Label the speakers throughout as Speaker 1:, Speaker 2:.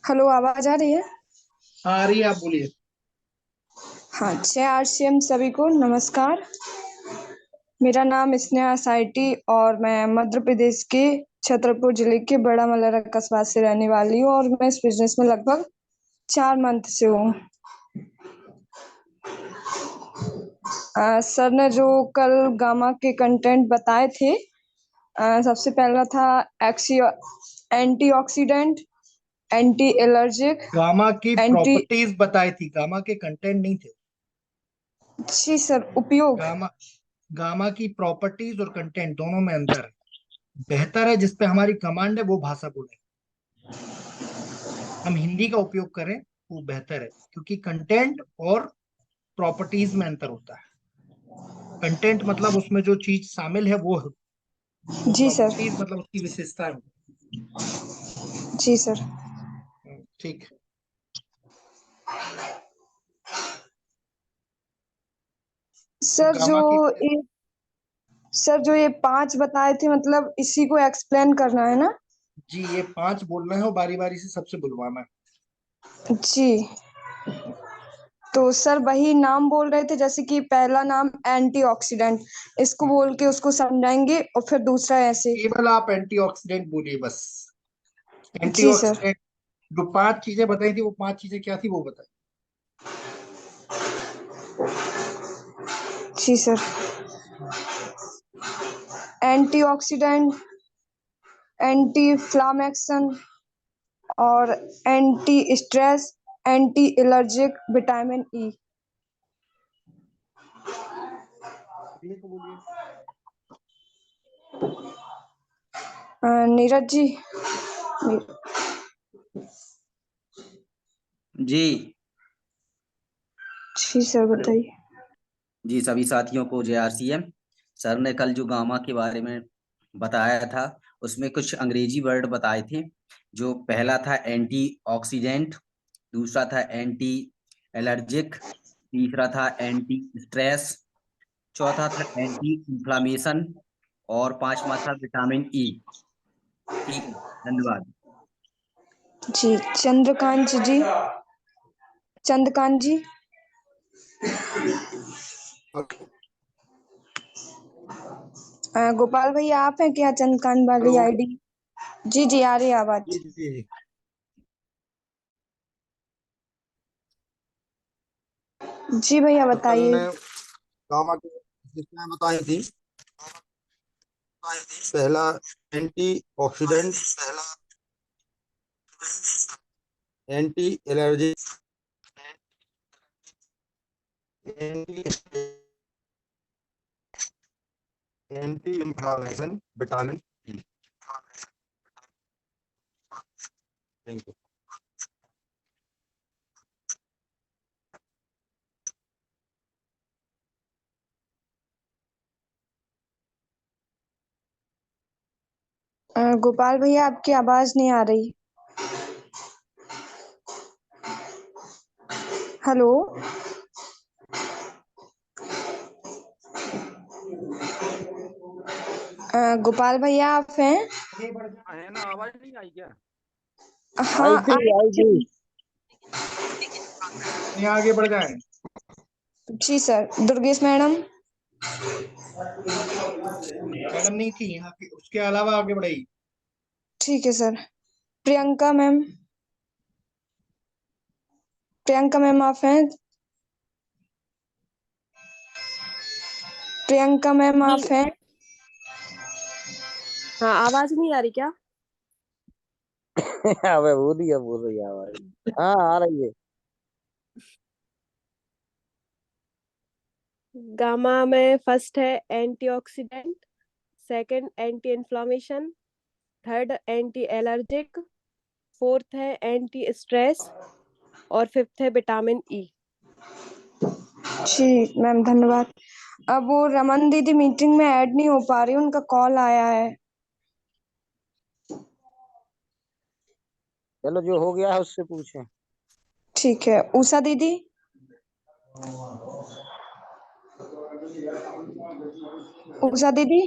Speaker 1: Hello, आवाज आ रही है?
Speaker 2: हाँ, आ रही है, आप बोलिए।
Speaker 1: हाँ, जय आरसीएम सभी को नमस्कार। मेरा नाम स्नेहा साइटी और मैं मध्य प्रदेश के छतरपुर जिले के बड़ा मलहरा कस्बा से रहने वाली हूँ और मैं इस बिजनेस में लगभग 4 मंथ से हूँ। सर ने जो कल गामा के कंटेंट बताए थे, सबसे पहला था एक्सी एंटीऑक्सीडेंट, एंटी एलर्जिक,
Speaker 2: गामा की
Speaker 1: एंटी।
Speaker 2: प्रॉपर्टीज बताई थी, गामा के कंटेंट नहीं थे।
Speaker 1: जी सर, उपयोग।
Speaker 2: गामा गामा की प्रॉपर्टीज और कंटेंट दोनों में अंतर है। बेहतर है जिसपे हमारी कमांड है वो भाषा बोले, हम हिंदी का उपयोग करें वो बेहतर है, क्योंकि कंटेंट और प्रॉपर्टीज में अंतर होता है। कंटेंट मतलब उसमें जो चीज शामिल है वो है, और
Speaker 1: जी सर।
Speaker 2: प्रॉपर्टीज मतलब उसकी विशेषताएं।
Speaker 1: जी सर।
Speaker 2: ठीक। तो
Speaker 1: सर जो
Speaker 2: गामा की
Speaker 1: ये सर जो ये 5 बताए थे, मतलब इसी को एक्सप्लेन करना है ना?
Speaker 2: जी, ये 5 बोलना है और बारी बारी से सबसे बुलवाना है।
Speaker 1: जी। तो सर वही नाम बोल रहे थे, जैसे कि पहला नाम एंटीऑक्सीडेंट, इसको बोल के उसको समझाएंगे और फिर दूसरा ऐसे।
Speaker 2: केवल आप एंटीऑक्सीडेंट बोलिए बस।
Speaker 1: जी सर।
Speaker 2: एंटीऑक्सीडेंट जो 5 चीजें बताई थी, वो 5 चीजें क्या थी वो बताइए।
Speaker 1: जी सर। एंटीऑक्सीडेंट, एंटी फ्लामेक्सन और anti stress, anti allergic, vitamin E.
Speaker 2: ये तो बोलिए।
Speaker 1: नीरज जी।
Speaker 3: जी।
Speaker 1: जी सर,
Speaker 3: हेलो
Speaker 1: बताइए।
Speaker 3: जी, सभी साथियों को जय आरसीएम। सर ने कल जो गामा के बारे में बताया था, उसमें कुछ अंग्रेजी वर्ड बताए थे। जो पहला था एंटी ऑक्सीडेंट, दूसरा था एंटी एलर्जिक, तीसरा था एंटी स्ट्रेस, चौथा था एंटी इंफ्लामेशन और पांचवा था विटामिन ई। ठीक है, धन्यवाद।
Speaker 1: जी, चंद्रकांत जी। गोपाल भैया आप हैं क्या? चंद्रकांत वाली
Speaker 2: हेलो।
Speaker 1: आईडी। जी जी, आ रही है
Speaker 2: जी
Speaker 1: आवाज।
Speaker 2: जी।
Speaker 1: जी भैया
Speaker 2: तो कल
Speaker 1: बताइए।
Speaker 2: ने गामा की विशेषताएं बताई थी। पहला anti oxidant, anti allergy, anti anti inflammation, vitamin E. Thank you.
Speaker 1: Gopal भैया आपकी आवाज नहीं आ रही। हेलो। गोपाल भैया आप हैं?
Speaker 2: आगे बढ़ जाए है ना, आवाज नहीं आई क्या?
Speaker 1: हाँ, आ
Speaker 4: आई
Speaker 1: रही
Speaker 4: थी।
Speaker 1: है।
Speaker 2: नहीं, आगे बढ़ जाए।
Speaker 1: जी सर, दुर्गेश मैडम।
Speaker 2: मैडम नहीं थी यहाँ की, उसके अलावा आगे बढ़ाई।
Speaker 1: ठीक है sir. Priyanka ma'am. Priyanka ma'am आप हैं? प्रियंका मैम
Speaker 4: जी।
Speaker 1: आप हैं?
Speaker 4: हाँ, आवाज नहीं आ रही क्या?
Speaker 5: अबे बोल रही है आवाज। हाँ, आ रही है।
Speaker 4: गामा में फर्स्ट है antioxidant, second anti inflammation, third anti allergic, fourth है एंटी स्ट्रेस और फिफ्थ है विटामिन ई।
Speaker 1: जी मैम, धन्यवाद। अब वो रमन दीदी मीटिंग में ऐड नहीं हो पा रही, उनका कॉल आया है।
Speaker 5: चलो, जो हो गया है उससे पूछें।
Speaker 1: ठीक है, उषा दीदी। उषा दीदी।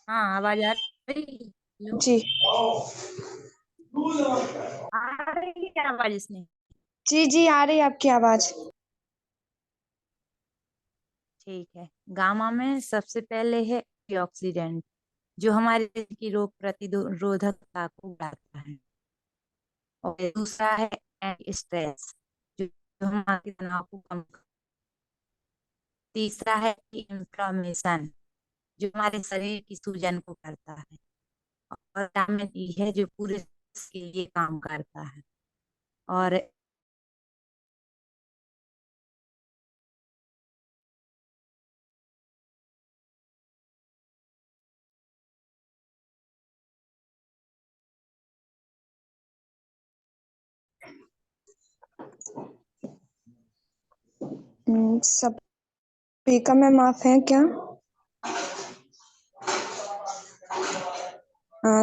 Speaker 6: हाँ, आवाज आ रही। हेलो।
Speaker 1: जी।
Speaker 6: आ रही है आवाज इसमें?
Speaker 1: जी जी आ रही है आपकी आवाज।
Speaker 6: ठीक है। गामा में सबसे पहले है एंटीऑक्सीडेंट, जो हमारे शरीर की रोग प्रतिरोधकता को बढ़ाता है। और दूसरा है एंटी स्ट्रेस, जो हमारे तनाव को कम करता है। तीसरा है इन्फ्लामेशन, जो हमारे शरीर की सूजन को करता है। और विटामिन ई है, जो पूरे के लिए काम करता है। और
Speaker 1: सपीका मैम आप हैं क्या?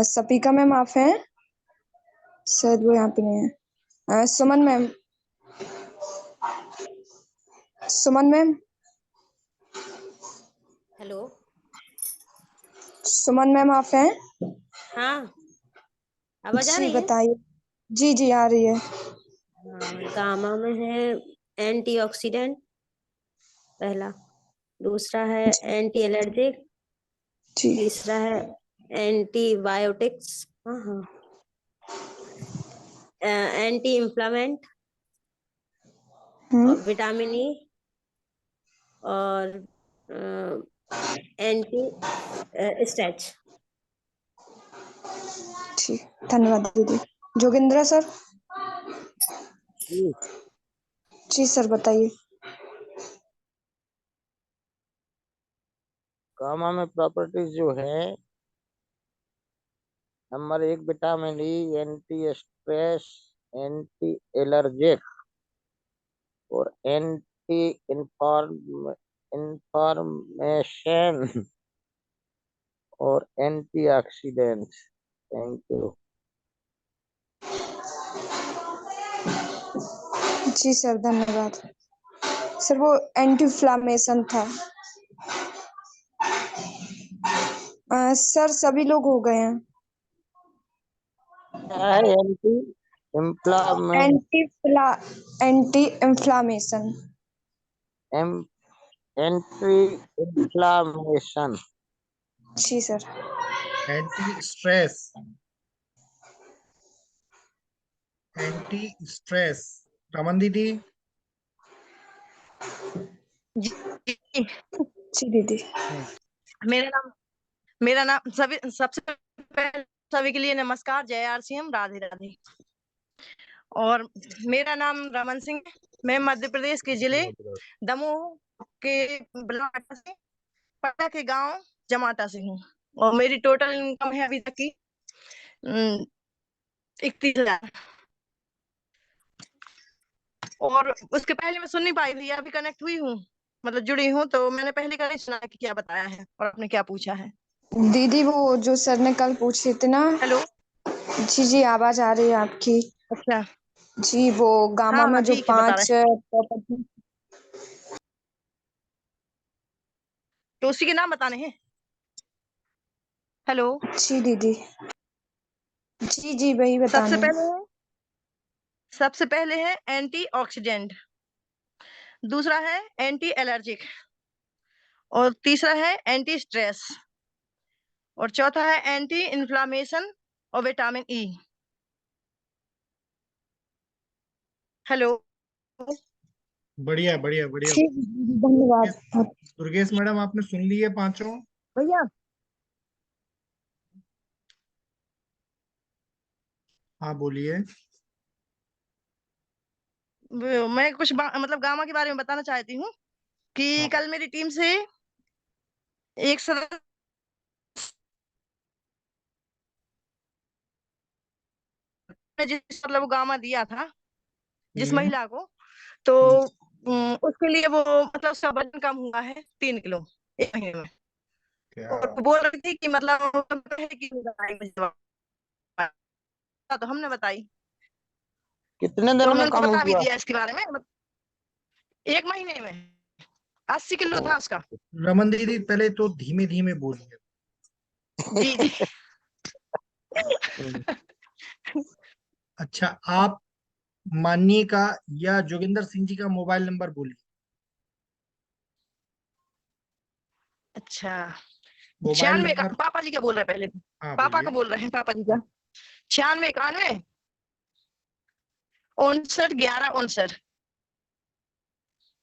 Speaker 1: सपीका मैम आप हैं? शायद वो यहाँ पे नहीं है। सुमन मैम, सुमन मैम,
Speaker 7: हेलो।
Speaker 1: सुमन मैम आप हैं?
Speaker 7: हाँ, आवाज आ
Speaker 1: जी
Speaker 7: रही है?
Speaker 1: बताइए। जी जी आ रही है।
Speaker 7: हाँ, गामा में है एंटीऑक्सीडेंट पहला, दूसरा है एंटी एलर्जिक,
Speaker 1: जी
Speaker 7: तीसरा है एंटीबायोटिक्स, हाँ हाँ, एंटी इन्फ्लामेंट, और विटामिन ई, और एंटी स्ट्रेच।
Speaker 1: जी धन्यवाद दीदी। जोगिंद्र सर।
Speaker 5: जी,
Speaker 1: जी सर बताइए।
Speaker 5: गामा में प्रॉपर्टीज जो है, number 1 vitamin E, anti stress, anti allergic और एंटी इंफॉर्मेशन और एंटीऑक्सीडेंट्स। Thank you.
Speaker 1: जी सर धन्यवाद। सर वो एंटी इन्फ्लामेशन था। सर सभी लोग हो गए हैं।
Speaker 5: क्या है anti inflammation?
Speaker 1: Anti inflammation.
Speaker 5: Anti inflammation.
Speaker 1: जी sir.
Speaker 2: Anti stress, anti stress. Raman दीदी।
Speaker 8: जी,
Speaker 1: जी दीदी।
Speaker 8: मेरा नाम सबसे पहले सभी के लिए नमस्कार, जय आरसीएम, राधे राधे। और मेरा नाम रमन सिंह है। मैं मध्य प्रदेश के जिले दमोह के बलाटा से, पटना के गांव जमाता से हूँ। और मेरी टोटल इनकम है अभी तक की 31,000। और उसके पहले मैं सुन नहीं पाई थी, अभी कनेक्ट हुई हूँ, मतलब जुड़ी हूँ, तो मैंने पहले का नहीं सुना कि क्या बताया है और आपने क्या पूछा है।
Speaker 1: दीदी वो जो सर ने कल पूछे थे ना।
Speaker 8: हेलो।
Speaker 1: जी जी आवाज आ रही है आपकी।
Speaker 8: अच्छा।
Speaker 1: जी वो गामा
Speaker 8: हाँ
Speaker 1: में
Speaker 8: हाँ
Speaker 1: जो
Speaker 8: ठीक है, बता
Speaker 1: 5
Speaker 8: रहे
Speaker 1: प्रॉपर्टी।
Speaker 8: तो उसी के नाम बताने हैं। हेलो।
Speaker 1: जी दीदी। जी जी वही
Speaker 8: सबसे
Speaker 1: बताने हैं।
Speaker 8: पहले है सबसे पहले है एंटीऑक्सीडेंट, दूसरा है एंटी एलर्जिक, और तीसरा है एंटी स्ट्रेस, और चौथा है एंटी इन्फ्लामेशन और विटामिन ई। हेलो।
Speaker 2: बढ़िया बढ़िया बढ़िया।
Speaker 1: ठीक है, धन्यवाद।
Speaker 2: दुर्गेश मैडम आपने सुन लिए पांचों?
Speaker 8: भैया
Speaker 2: हाँ बोलिए।
Speaker 8: मैं कुछ मतलब गामा के बारे में बताना चाहती हूँ कि
Speaker 2: हाँ।
Speaker 8: कल मेरी टीम से एक सदस्य ने जिस मतलब वो गामा दिया था जिस महिला को, तो उसके लिए वो मतलब उसका वजन कम हुआ है 3 किलो 1 महीने में।
Speaker 2: क्या?
Speaker 8: और वो बोल रही थी कि मतलब है कि तो हमने बताई,
Speaker 5: कितने
Speaker 8: तो
Speaker 5: दिन
Speaker 8: हमने
Speaker 5: में
Speaker 8: उनको
Speaker 5: कम
Speaker 8: बता भी
Speaker 5: हुआ?
Speaker 8: दिया इसके बारे में। 1 महीने में 80 किलो था उसका।
Speaker 2: रमन दीदी पहले तो धीमे धीमे बोलिए।
Speaker 8: जी जी।
Speaker 2: अच्छा, आप माननीय का या जोगिंदर सिंह जी का मोबाइल नंबर बोलिए।
Speaker 8: अच्छा,
Speaker 2: मोबाइल
Speaker 8: 96 का
Speaker 2: नंबर।
Speaker 8: पापा जी का बोल रहे हैं पहले।
Speaker 2: हाँ
Speaker 8: पापा
Speaker 2: बोलिए।
Speaker 8: का बोल रहे हैं, पापा जी का 96 91 59 11 59।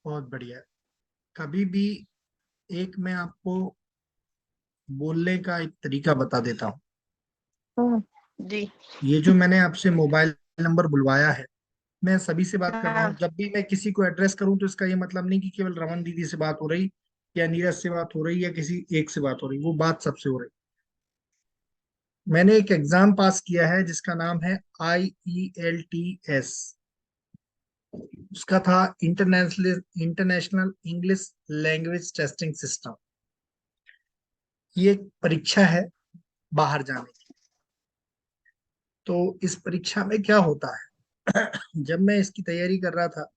Speaker 2: बहुत बढ़िया। कभी भी एक मैं आपको बोलने का एक तरीका बता देता हूँ।
Speaker 8: जी।
Speaker 2: ये जो मैंने आपसे मोबाइल नंबर बुलवाया है, मैं सभी से बात कर रहा हूँ।
Speaker 8: हाँ
Speaker 2: जब भी मैं किसी को एड्रेस करूँ तो इसका ये मतलब नहीं कि केवल रमन दीदी से बात हो रही या नीरज से बात हो रही या किसी एक से बात हो रही, वो बात सबसे हो रही। मैंने एक एग्जाम पास किया है जिसका नाम है IELTS। उसका था international English language testing system. ये एक परीक्षा है बाहर जाने की। तो इस परीक्षा में क्या होता है, जब मैं इसकी तैयारी कर रहा था,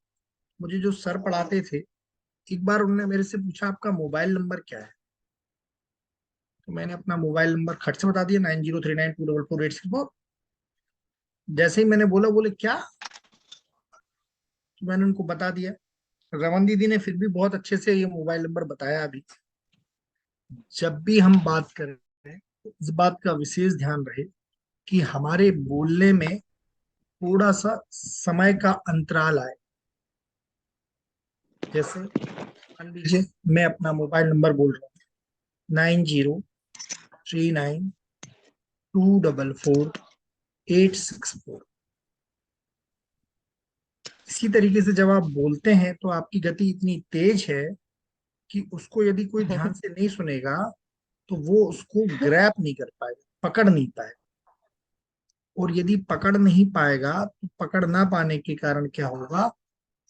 Speaker 2: मुझे जो सर पढ़ाते थे, एक बार उन्होंने मेरे से पूछा आपका मोबाइल नंबर क्या है। तो मैंने अपना मोबाइल नंबर खट से बता दिया, 9039244864। जैसे ही मैंने बोला, बोले क्या, तो मैंने उनको बता दिया। रमन दीदी ने फिर भी बहुत अच्छे से ये मोबाइल नंबर बताया। अभी जब भी हम बात करें तो इस बात का विशेष ध्यान रहे कि हमारे बोलने में थोड़ा सा समय का अंतराल आए। जैसे मान लीजिए मैं अपना मोबाइल नंबर बोल रहा हूँ, 9039244864। इसी तरीके से जब आप बोलते हैं तो आपकी गति इतनी तेज है कि उसको यदि कोई ध्यान से नहीं सुनेगा तो वो उसको ग्रैप नहीं कर पाएगा, पकड़ नहीं पाएगा। और यदि पकड़ नहीं पाएगा तो पकड़ ना पाने के कारण क्या होगा,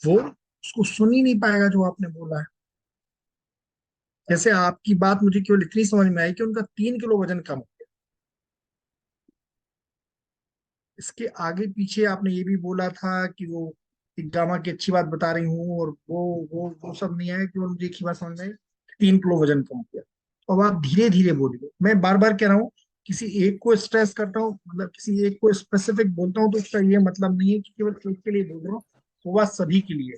Speaker 2: वो उसको सुन ही नहीं पाएगा जो आपने बोला है। जैसे आपकी बात मुझे केवल इतनी समझ में आई कि उनका 3 किलो वजन कम हो गया। इसके आगे पीछे आपने ये भी बोला था कि वो एक गामा की अच्छी बात बता रही हूँ, और वो सब नहीं आया, केवल मुझे एक ही बात समझ में आई, 3 किलो वजन कम हो गया। तो अब आप धीरे धीरे बोलिए। मैं बार बार कह रहा हूँ, किसी एक को स्ट्रेस करता हूँ, मतलब किसी एक को स्पेसिफिक बोलता हूँ, तो उसका ये मतलब नहीं है कि केवल एक के लिए बोल रहा हूँ, वो बात सभी के लिए।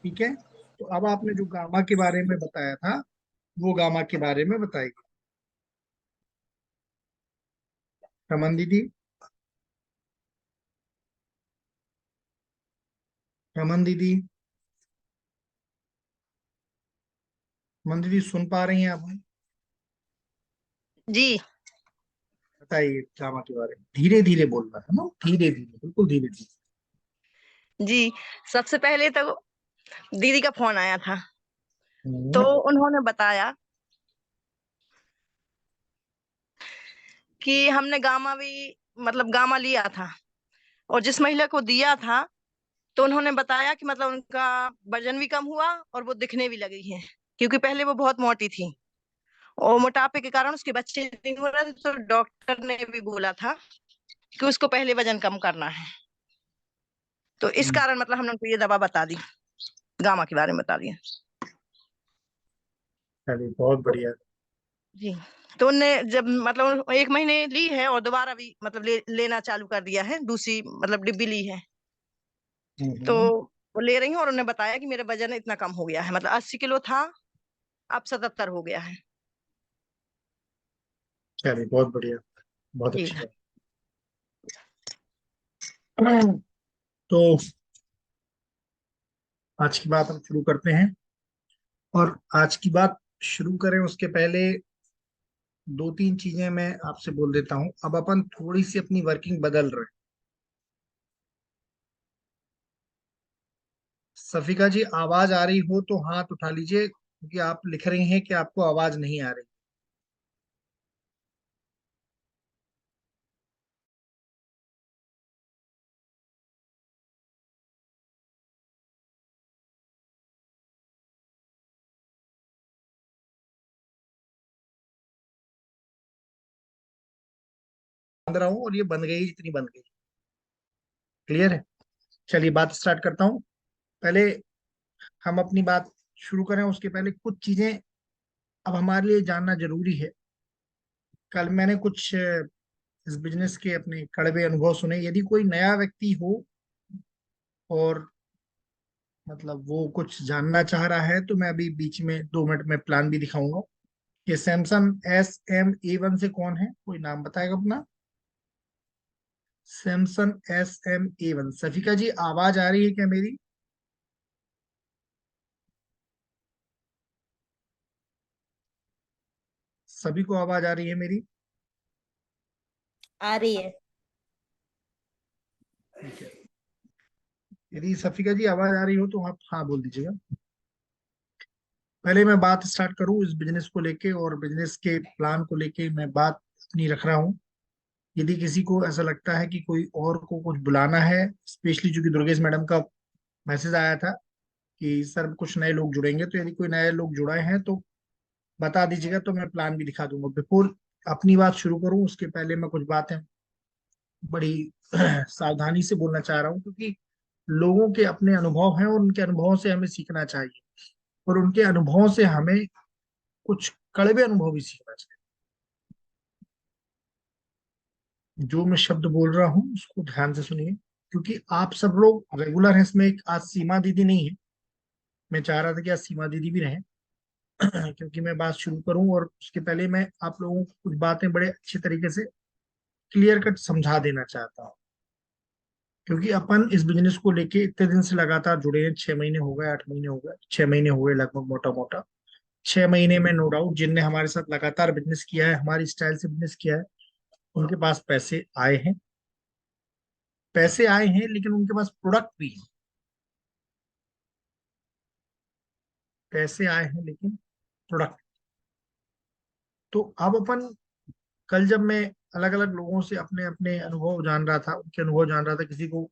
Speaker 2: ठीक है। तो अब आपने जो गामा के बारे में बताया था, वो गामा के बारे में बताइए रमन दीदी। रमन दीदी, रमन दीदी सुन पा रही हैं आप?
Speaker 8: जी।
Speaker 2: बताइए गामा के बारे में। धीरे धीरे बोलना है ना, धीरे धीरे, बिल्कुल धीरे धीरे।
Speaker 8: जी, सबसे पहले तो दीदी का फोन आया था, तो
Speaker 2: हम्म,
Speaker 8: उन्होंने बताया कि हमने गामा भी मतलब गामा लिया था, और जिस महिला को दिया था तो उन्होंने बताया कि मतलब उनका वजन भी कम हुआ और वो दिखने भी लगी है, क्योंकि पहले वो बहुत मोटी थी और मोटापे के कारण उसके बच्चे नहीं हो रहे थे। तो डॉक्टर ने भी बोला था कि उसको पहले वजन कम करना है। तो इस कारण मतलब हमने उनको ये दवा बता दी, गामा के बारे में बता दिया।
Speaker 2: चलिए बहुत बढ़िया।
Speaker 8: जी। तो उनने जब मतलब 1 महीने ली है और दोबारा भी मतलब लेना चालू कर दिया है, दूसरी मतलब डिब्बी ली है। तो वो ले रही हूँ और उन्होंने बताया कि मेरा वजन इतना कम हो गया है, मतलब 80 किलो था, अब 77 हो गया है।
Speaker 2: चलिए बहुत बढ़िया, बहुत
Speaker 8: जी।
Speaker 2: अच्छी बात। तो आज की बात हम शुरू करते हैं। और आज की बात शुरू करें उसके पहले 2-3 चीजें मैं आपसे बोल देता हूँ। अब अपन थोड़ी सी अपनी वर्किंग बदल रहे हैं। सफिका जी, आवाज आ रही हो तो हाथ उठा लीजिए, क्योंकि आप लिख रही हैं कि आपको आवाज नहीं आ रही। बंद रहा हूँ और ये बंद गई जितनी बंद गई। क्लियर है? चलिए बात स्टार्ट करता हूँ। पहले हम अपनी बात शुरू करें उसके पहले कुछ चीजें अब हमारे लिए जानना जरूरी है। कल मैंने कुछ इस बिजनेस के अपने कड़वे अनुभव सुने। यदि कोई नया व्यक्ति हो और मतलब वो कुछ जानना चाह रहा है तो मैं अभी बीच में 2 मिनट में प्लान भी दिखाऊंगा। ये सैमसंग SM A1 से कौन है, कोई नाम बताएगा अपना? Samsung SM A1। सफिका जी आवाज आ रही है क्या मेरी? सभी को आवाज आ रही है मेरी?
Speaker 7: आ रही है।
Speaker 2: ठीक है, यदि सफिका जी आवाज आ रही हो तो आप हाँ बोल दीजिएगा। पहले मैं बात स्टार्ट करूं इस बिजनेस को लेके और बिजनेस के प्लान को लेके मैं बात अपनी रख रहा हूं। यदि किसी को ऐसा लगता है कि कोई और को कुछ बुलाना है, स्पेशली चूंकि दुर्गेश मैडम का मैसेज आया था कि सर कुछ नए लोग जुड़ेंगे, तो यदि कोई नए लोग जुड़े हैं तो बता दीजिएगा, तो मैं प्लान भी दिखा दूंगा। बिफोर अपनी बात शुरू करूं उसके पहले मैं कुछ बातें बड़ी सावधानी से बोलना चाह रहा हूं, क्योंकि लोगों के अपने अनुभव हैं और उनके अनुभवों से हमें सीखना चाहिए और उनके अनुभवों से हमें कुछ कड़वे अनुभव भी सीखना चाहिए। जो मैं शब्द बोल रहा हूँ उसको ध्यान से सुनिए, क्योंकि आप सब लोग रेगुलर हैं इसमें। एक आज सीमा दीदी नहीं है, मैं चाह रहा था कि आज सीमा दीदी भी रहें क्योंकि मैं बात शुरू करूं और उसके पहले मैं आप लोगों को कुछ बातें बड़े अच्छे तरीके से क्लियर कट समझा देना चाहता हूँ। क्योंकि अपन इस बिजनेस को लेके इतने दिन से लगातार जुड़े हैं, 6 महीने हो गए, 8 महीने हो गए, 6 महीने हो गए लगभग, मोटा मोटा 6 महीने में। नो डाउट जिनने हमारे साथ लगातार बिजनेस किया है, हमारी स्टाइल से बिजनेस किया है, उनके पास पैसे आए हैं। पैसे आए हैं लेकिन उनके पास प्रोडक्ट भी है। पैसे आए हैं लेकिन प्रोडक्ट। तो अब अपन कल जब मैं अलग अलग लोगों से अपने अपने अनुभव जान रहा था, उनके अनुभव जान रहा था, किसी को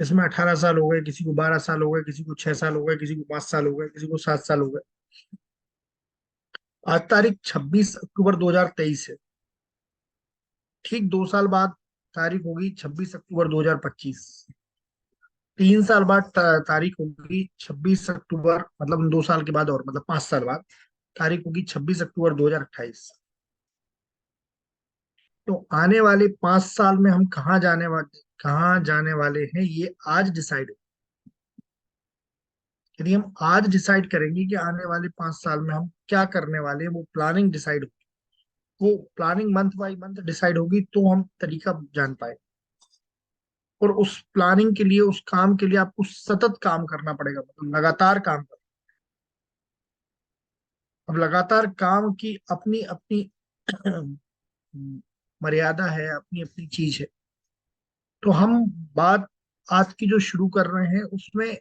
Speaker 2: इसमें 18 साल हो गए, किसी को 12 साल हो गए, किसी को 6 साल हो गए, किसी को 5 साल हो गए, किसी को 7 साल हो गए। आज तारीख 26 अक्टूबर 2023 है। ठीक 2 साल बाद तारीख होगी 26 अक्टूबर 2025। 3 साल बाद तारीख होगी 26 अक्टूबर, मतलब 2 साल के बाद और मतलब 5 साल बाद तारीख होगी 26 अक्टूबर 2028। तो आने वाले 5 साल में हम कहाँ जाने वाले हैं ये आज डिसाइड। यदि हम आज डिसाइड करेंगे कि आने वाले 5 साल में हम क्या करने वाले हैं, वो प्लानिंग डिसाइड होगी, वो planning month by month decide होगी, तो हम तरीका जान पाए। और उस प्लानिंग के लिए, उस काम के लिए आपको सतत काम करना पड़ेगा, मतलब लगातार काम करना। अब लगातार काम की अपनी अपनी मर्यादा है, अपनी अपनी चीज है। तो हम बात आज की जो शुरू कर रहे हैं उसमें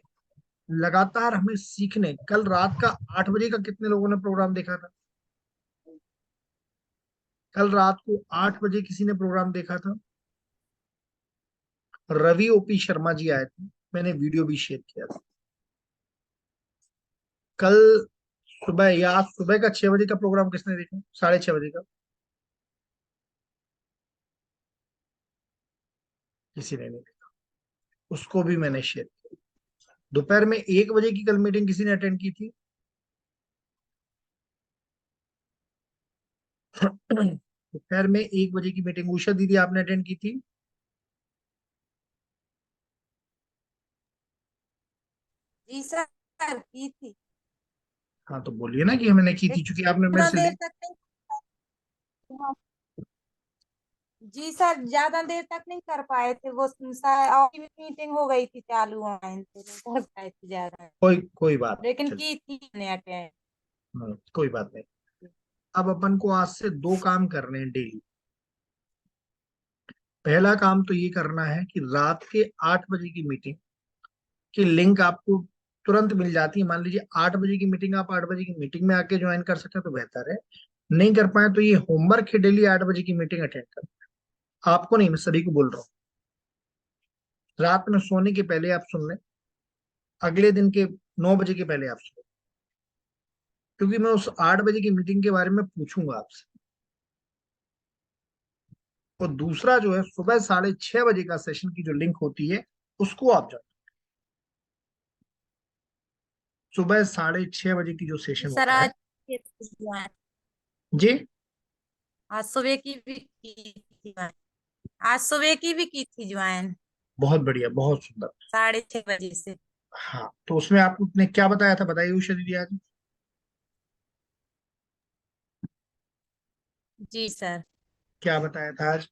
Speaker 2: लगातार हमें सीखने। कल रात का 8 बजे का कितने लोगों ने प्रोग्राम देखा था? कल रात को 8 बजे किसी ने प्रोग्राम देखा था? रवि OP शर्मा जी आए थे, मैंने वीडियो भी शेयर किया था। कल सुबह या आज सुबह का 6 बजे का प्रोग्राम किसने देखा? 6:30 बजे का किसी ने नहीं देखा, उसको भी मैंने शेयर किया। दोपहर में 1 बजे की कल मीटिंग किसी ने अटेंड की थी? दोपहर में 1 बजे की मीटिंग उषा दीदी आपने अटेंड की थी?
Speaker 6: जी सर, की थी।
Speaker 2: हाँ तो बोलिए ना कि मैंने की थी, चूंकि आपने मेरे
Speaker 6: ज्यादा
Speaker 2: से
Speaker 6: देर तक नहीं। जी सर, ज्यादा देर तक नहीं कर पाए थे, वो और मीटिंग हो गई थी चालू ऑनलाइन, तो नहीं कर पाए थे ज्यादा।
Speaker 2: कोई बात नहीं,
Speaker 6: लेकिन
Speaker 2: चलिए।
Speaker 6: की थी मैंने अटेंड।
Speaker 2: कोई बात नहीं। अब अपन को आज से 2 काम करने हैं डेली। पहला काम तो ये करना है कि रात के 8 बजे की मीटिंग की लिंक आपको तुरंत मिल जाती है। मान लीजिए 8 बजे की मीटिंग, आप 8 बजे की मीटिंग में आके ज्वाइन कर सकते हैं तो बेहतर है। नहीं कर पाए तो ये होमवर्क है, डेली 8 बजे की मीटिंग अटेंड कर। आपको नहीं, मैं सभी को बोल रहा हूँ। रात में सोने के पहले आप सुन लें, अगले दिन के 9 बजे के पहले आप सुन, क्योंकि मैं उस 8 बजे की मीटिंग के बारे में पूछूंगा आपसे। और दूसरा जो है, सुबह 6:30 बजे का सेशन की जो लिंक होती है उसको आप जान। सुबह 6:30 बजे की जो सेशन
Speaker 6: सर
Speaker 2: होता है।
Speaker 6: आज
Speaker 2: जी
Speaker 6: आज सुबह की भी की थी मैंने। आज सुबह की भी की थी ज्वाइन,
Speaker 2: बहुत बढ़िया, बहुत सुंदर।
Speaker 6: 6:30 बजे से।
Speaker 2: हाँ, तो उसमें आपने क्या बताया था, बताइए उषा दीदी आज।
Speaker 6: जी सर।
Speaker 2: क्या बताया था आज?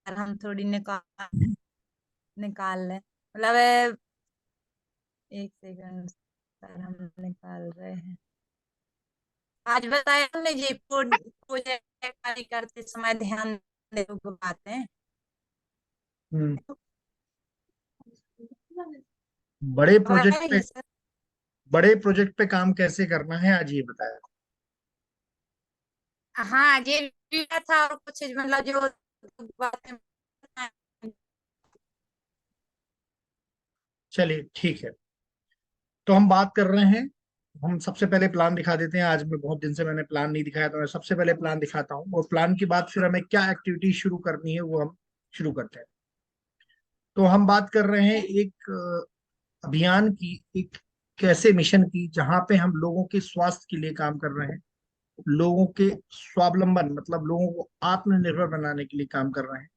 Speaker 6: सर हम थोड़ी निकाल लें, मतलब 1 सेकंड सर, हम निकाल रहे हैं। आज बताया हमने ये प्रोजेक्ट कार्य करते समय ध्यान देने योग्य बातें।
Speaker 2: हम्म, बड़े प्रोजेक्ट पे,
Speaker 6: सर
Speaker 2: बड़े प्रोजेक्ट पे काम कैसे करना है आज ये बताया।
Speaker 6: हाँ, ये भी था, और कुछ मतलब जो बातें।
Speaker 2: चलिए ठीक है, तो हम बात कर रहे हैं। हम सबसे पहले प्लान दिखा देते हैं। आज मैं बहुत दिन से मैंने प्लान नहीं दिखाया, तो मैं सबसे पहले प्लान दिखाता हूँ, और प्लान के बाद फिर हमें क्या एक्टिविटी शुरू करनी है वो हम शुरू करते हैं। तो हम बात कर रहे हैं एक अभियान की, एक कैसे मिशन की, जहां पे हम लोगों के स्वास्थ्य के लिए काम कर रहे हैं, लोगों के स्वावलंबन मतलब लोगों को आत्मनिर्भर बनाने के लिए काम कर रहे हैं,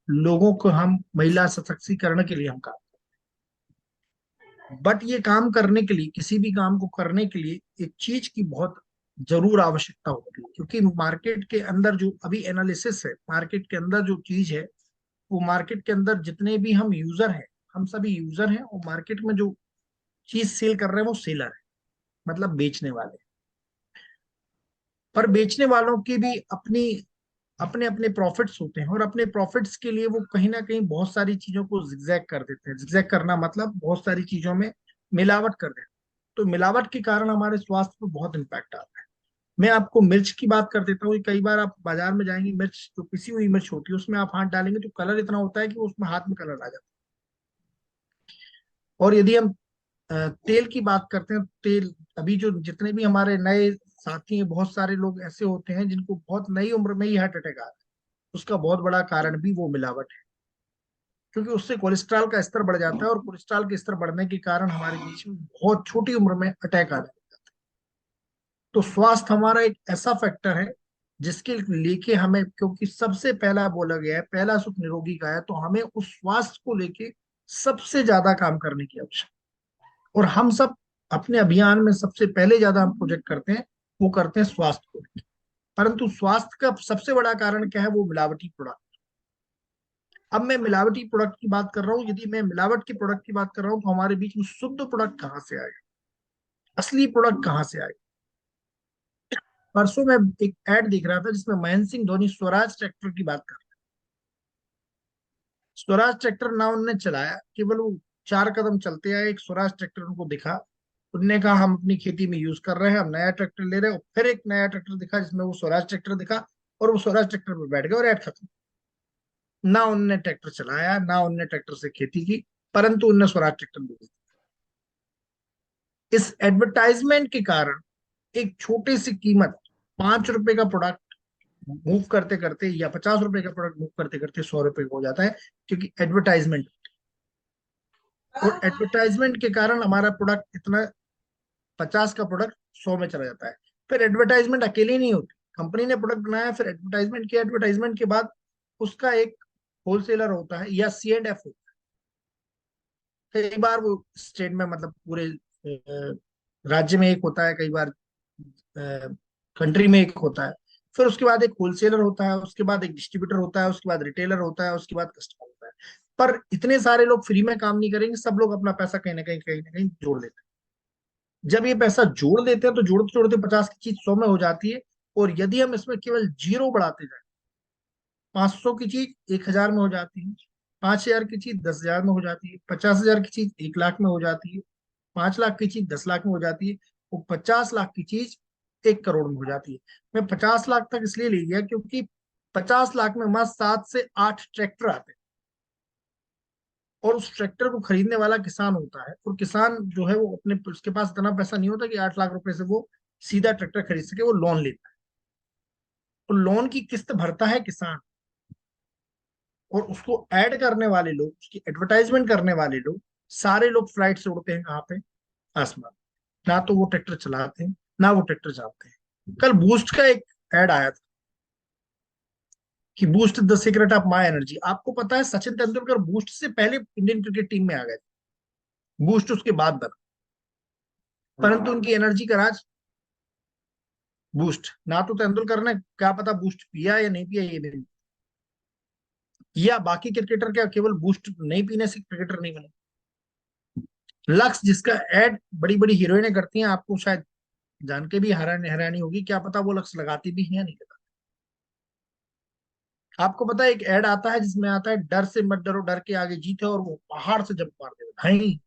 Speaker 2: लोगों को हम महिला सशक्तिकरण के लिए हम काम। बट ये काम करने के लिए, किसी भी काम को करने के लिए एक चीज की बहुत जरूर आवश्यकता होती है, क्योंकि मार्केट के अंदर जो अभी एनालिसिस है, मार्केट के अंदर जो चीज है, वो मार्केट के अंदर जितने भी हम यूजर हैं, हम सभी यूजर हैं, और मार्केट में जो चीज सेल कर रहे हैं वो सेलर है, मतलब बेचने वाले। पर बेचने वालों की भी अपनी अपने अपने प्रॉफिट्स होते हैं, और अपने प्रॉफिट्स के लिए वो कहीं ना कहीं बहुत सारी चीजों को जिगजैग कर देते हैं। जिगजैग करना मतलब बहुत सारी चीजों में मिलावट कर देते हैं। तो मिलावट के कारण हमारे स्वास्थ्य पर बहुत इम्पैक्ट आता है। मैं आपको मिर्च की बात कर देता हूँ। कई बार आप बाजार में जाएंगे, मिर्च जो पिसी हुई मिर्च होती है उसमें आप हाथ डालेंगे तो कलर इतना होता है कि उसमें हाथ में कलर आ जाता है। और यदि हम तेल की बात करते हैं, तेल अभी जो जितने भी हमारे नए साथी हैं, बहुत सारे लोग ऐसे होते हैं जिनको बहुत नई उम्र में ही हार्ट अटैक आ रहा है। उसका बहुत बड़ा कारण भी वो मिलावट है, क्योंकि उससे कोलेस्ट्रॉल का स्तर बढ़ जाता है, और कोलेस्ट्रॉल के स्तर बढ़ने के कारण हमारे बीच में बहुत छोटी उम्र में अटैक आ जाता है। तो स्वास्थ्य हमारा एक ऐसा फैक्टर है जिसके लेके हमें, क्योंकि सबसे पहला बोला गया है पहला सुख निरोगी का है, तो हमें उस स्वास्थ्य को लेके सबसे ज्यादा काम करने की आवश्यकता। और हम सब अपने अभियान में सबसे पहले ज्यादा हम प्रोजेक्ट करते हैं, वो करते हैं स्वास्थ्य को लेकर। परंतु स्वास्थ्य का सबसे बड़ा कारण क्या है, वो मिलावटी प्रोडक्ट। अब मैं मिलावटी प्रोडक्ट की बात कर रहा हूँ। यदि मैं मिलावट के प्रोडक्ट की बात कर रहा हूँ, तो हमारे बीच में शुद्ध प्रोडक्ट कहाँ से आएगा, असली प्रोडक्ट कहाँ से आएगा। परसों मैं एक एड देख रहा था जिसमें महेंद्र सिंह धोनी स्वराज ट्रैक्टर की बात कर रहे हैं। स्वराज ट्रैक्टर ना उन्होंने चलाया, केवल वो 4 कदम चलते आए, एक स्वराज ट्रैक्टर उनको दिखा, उन्होंने कहा हम अपनी खेती में यूज कर रहे हैं, हम नया ट्रैक्टर ले रहे हैं। फिर एक नया ट्रैक्टर दिखा जिसमें वो स्वराज ट्रैक्टर दिखा, और वो स्वराज ट्रैक्टर पर बैठ गए और एड खत्म। ना उन्होंने ट्रैक्टर चलाया, ना उन्होंने ट्रैक्टर से खेती की, परंतु उन्होंने स्वराज ट्रैक्टर बेच दिया। इस एडवर्टाइजमेंट के कारण एक छोटी सी कीमत, 5 रुपए का प्रोडक्ट मूव करते करते, या 50 रुपए का प्रोडक्ट मूव करते करते 100 रुपए हो जाता है, क्योंकि एडवर्टाइजमेंट। और एडवर्टाइजमेंट के कारण हमारा प्रोडक्ट इतना, 50 का प्रोडक्ट 100 में चला जाता है। फिर एडवर्टाइजमेंट अकेले नहीं होती, कंपनी ने प्रोडक्ट बनाया, फिर एडवर्टाइजमेंट किया, एडवर्टाइजमेंट के बाद उसका एक होलसेलर होता है या C&F होता है। कई बार वो स्टेट में, मतलब पूरे राज्य में एक होता है, कई बार कंट्री में एक होता है। फिर उसके बाद एक होलसेलर होता है, उसके बाद एक डिस्ट्रीब्यूटर होता है, उसके बाद रिटेलर होता है, उसके बाद कस्टमर होता है। पर इतने सारे लोग फ्री में काम नहीं करेंगे, सब लोग अपना पैसा कहीं ना कहीं जोड़ देते हैं। जब ये पैसा जोड़ देते हैं तो जोड़ते जोड़ते 50 की चीज 100 में हो जाती है। और यदि हम इसमें केवल जीरो बढ़ाते जाए, 500 की चीज 1000 में हो जाती है, 5000 की चीज 10,000 में हो जाती है, 50,000 की चीज 1 लाख में हो जाती है, 5 लाख की चीज 10 लाख में हो जाती है, वो 50 लाख की चीज 1 करोड़ में हो जाती है। मैं 50 लाख तक इसलिए ले गया क्योंकि 50 लाख में मस्त 7 से 8 ट्रैक्टर आते हैं, और उस ट्रैक्टर को खरीदने वाला किसान होता है। और किसान जो है वो अपने, उसके पास इतना पैसा नहीं होता कि 8 लाख रुपए से वो सीधा ट्रैक्टर खरीद सके, वो लोन लेता है। और लोन की किस्त भरता है किसान, और उसको ऐड करने वाले लोग, उसकी एडवर्टाइजमेंट करने वाले लोग, सारे लोग फ्लाइट से उड़ते हैं कहाँ पे, आसमान। ना तो वो ट्रैक्टर चलाते हैं, ना वो ट्रैक्टर जानते हैं। कल बूस्ट का एक ऐड आया था, कि boost the secret of my energy. आपको पता है सचिन तेंदुलकर बूस्ट से पहले इंडियन क्रिकेट टीम में आ गए, बूस्ट उसके बाद बना, परंतु उनकी एनर्जी का राज बूस्ट। ना तो तेंदुलकर ने क्या पता बूस्ट पिया या नहीं पिया, ये भी नहीं, या बाकी क्रिकेटर क्या केवल बूस्ट नहीं पीने से क्रिकेटर नहीं बने। लक्स जिसका एड बड़ी बड़ी हीरोइनें करती हैं, आपको शायद जान के भी हैरानी होगी, क्या पता वो लक्स लगाती भी है या नहीं लगाती। आपको पता है एक एड आता है जिसमें आता है डर से मत डरो, डर के आगे जीत है, और वो पहाड़ से जंप मार देगा। नहीं,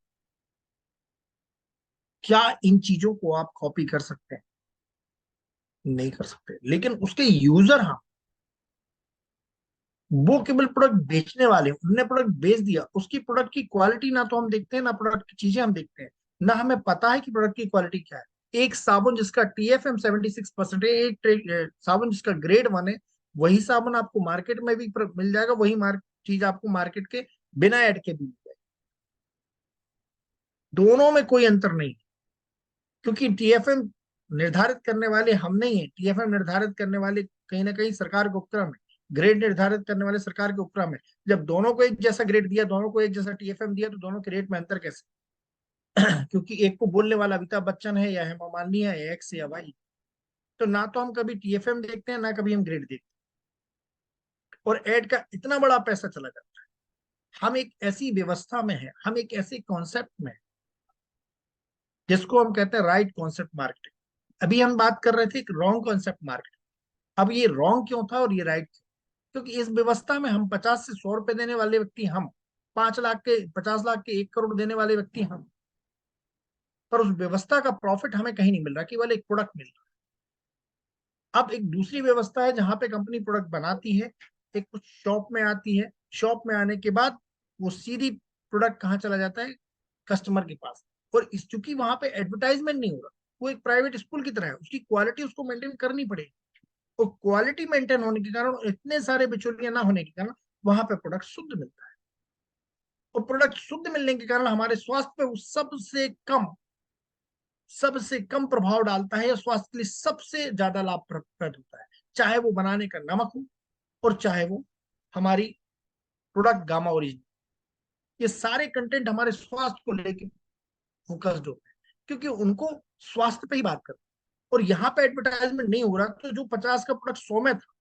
Speaker 2: क्या इन चीजों को आप कॉपी कर सकते हैं? नहीं कर सकते, लेकिन उसके यूजर हाँ, वो केवल प्रोडक्ट बेचने वाले, उन्होंने प्रोडक्ट बेच दिया, उसकी प्रोडक्ट की क्वालिटी ना तो हम देखते हैं, ना प्रोडक्ट की चीजें हम देखते हैं, ना हमें पता है कि प्रोडक्ट की क्वालिटी क्या है। एक साबुन जिसका TFM 76% है, एक साबुन जिसका ग्रेड 1 है, वही साबुन आपको मार्केट में भी मिल जाएगा, वही चीज आपको मार्केट के बिना एड के भी मिल जाएगी। दोनों में कोई अंतर नहीं है, क्योंकि TFM निर्धारित करने वाले हम नहीं है, TFM निर्धारित करने वाले कहीं ना कहीं सरकार के उपक्रम है, ग्रेड निर्धारित करने वाले सरकार के उपक्रम है। जब दोनों को एक जैसा ग्रेड दिया, दोनों को एक जैसा TFM दिया, तो दोनों के रेट में अंतर कैसे? क्योंकि एक को बोलने वाला अमिताभ बच्चन है, या हेमा मालिनी है, या एक्स या वाई। तो ना तो हम कभी TFM देखते हैं, ना कभी हम ग्रेड देखते हैं, और एड का इतना बड़ा पैसा चला जाता है। हम एक ऐसी व्यवस्था में है, हम एक ऐसे कॉन्सेप्ट में है जिसको हम कहते हैं राइट कॉन्सेप्ट मार्केटिंग। अभी हम बात कर रहे थे एक रॉन्ग कॉन्सेप्ट मार्केटिंग। अब ये रॉन्ग क्यों था और ये राइट क्यों? क्योंकि इस व्यवस्था में हम 50 से 100 रुपए देने वाले व्यक्ति हम, 5 लाख के 50 लाख के 1 करोड़ देने वाले व्यक्ति हम, पर उस व्यवस्था का प्रॉफिट हमें कहीं नहीं मिल रहा, केवल एक प्रोडक्ट मिल रहा है। अब एक दूसरी व्यवस्था है जहां पे कंपनी प्रोडक्ट बनाती है, एक कुछ शॉप में आती है, शॉप में आने के बाद वो सीधी प्रोडक्ट कहाँ चला जाता है? कस्टमर के पास। और इस चूंकि वहां पे एडवर्टाइजमेंट नहीं हो रहा, वो एक प्राइवेट स्कूल की तरह है, उसकी क्वालिटी उसको मेंटेन करनी पड़ेगी, और क्वालिटी मेंटेन होने के कारण, इतने सारे बिचौलियां ना होने के कारण, वहां पे प्रोडक्ट शुद्ध मिलता है। और प्रोडक्ट शुद्ध मिलने के कारण हमारे स्वास्थ्य पे वो सबसे कम प्रभाव डालता है, या स्वास्थ्य के लिए सबसे ज्यादा लाभप्रद होता है, चाहे वो बनाने का नमक हो, और चाहे वो हमारी प्रोडक्ट गामा ओरिजिन। ये सारे कंटेंट हमारे स्वास्थ्य को लेके फोकस्ड होते हैं, क्योंकि उनको स्वास्थ्य पे ही बात करते हैं। और यहाँ पे एडवर्टाइजमेंट नहीं हो रहा, तो जो 50 का प्रोडक्ट 100 में था,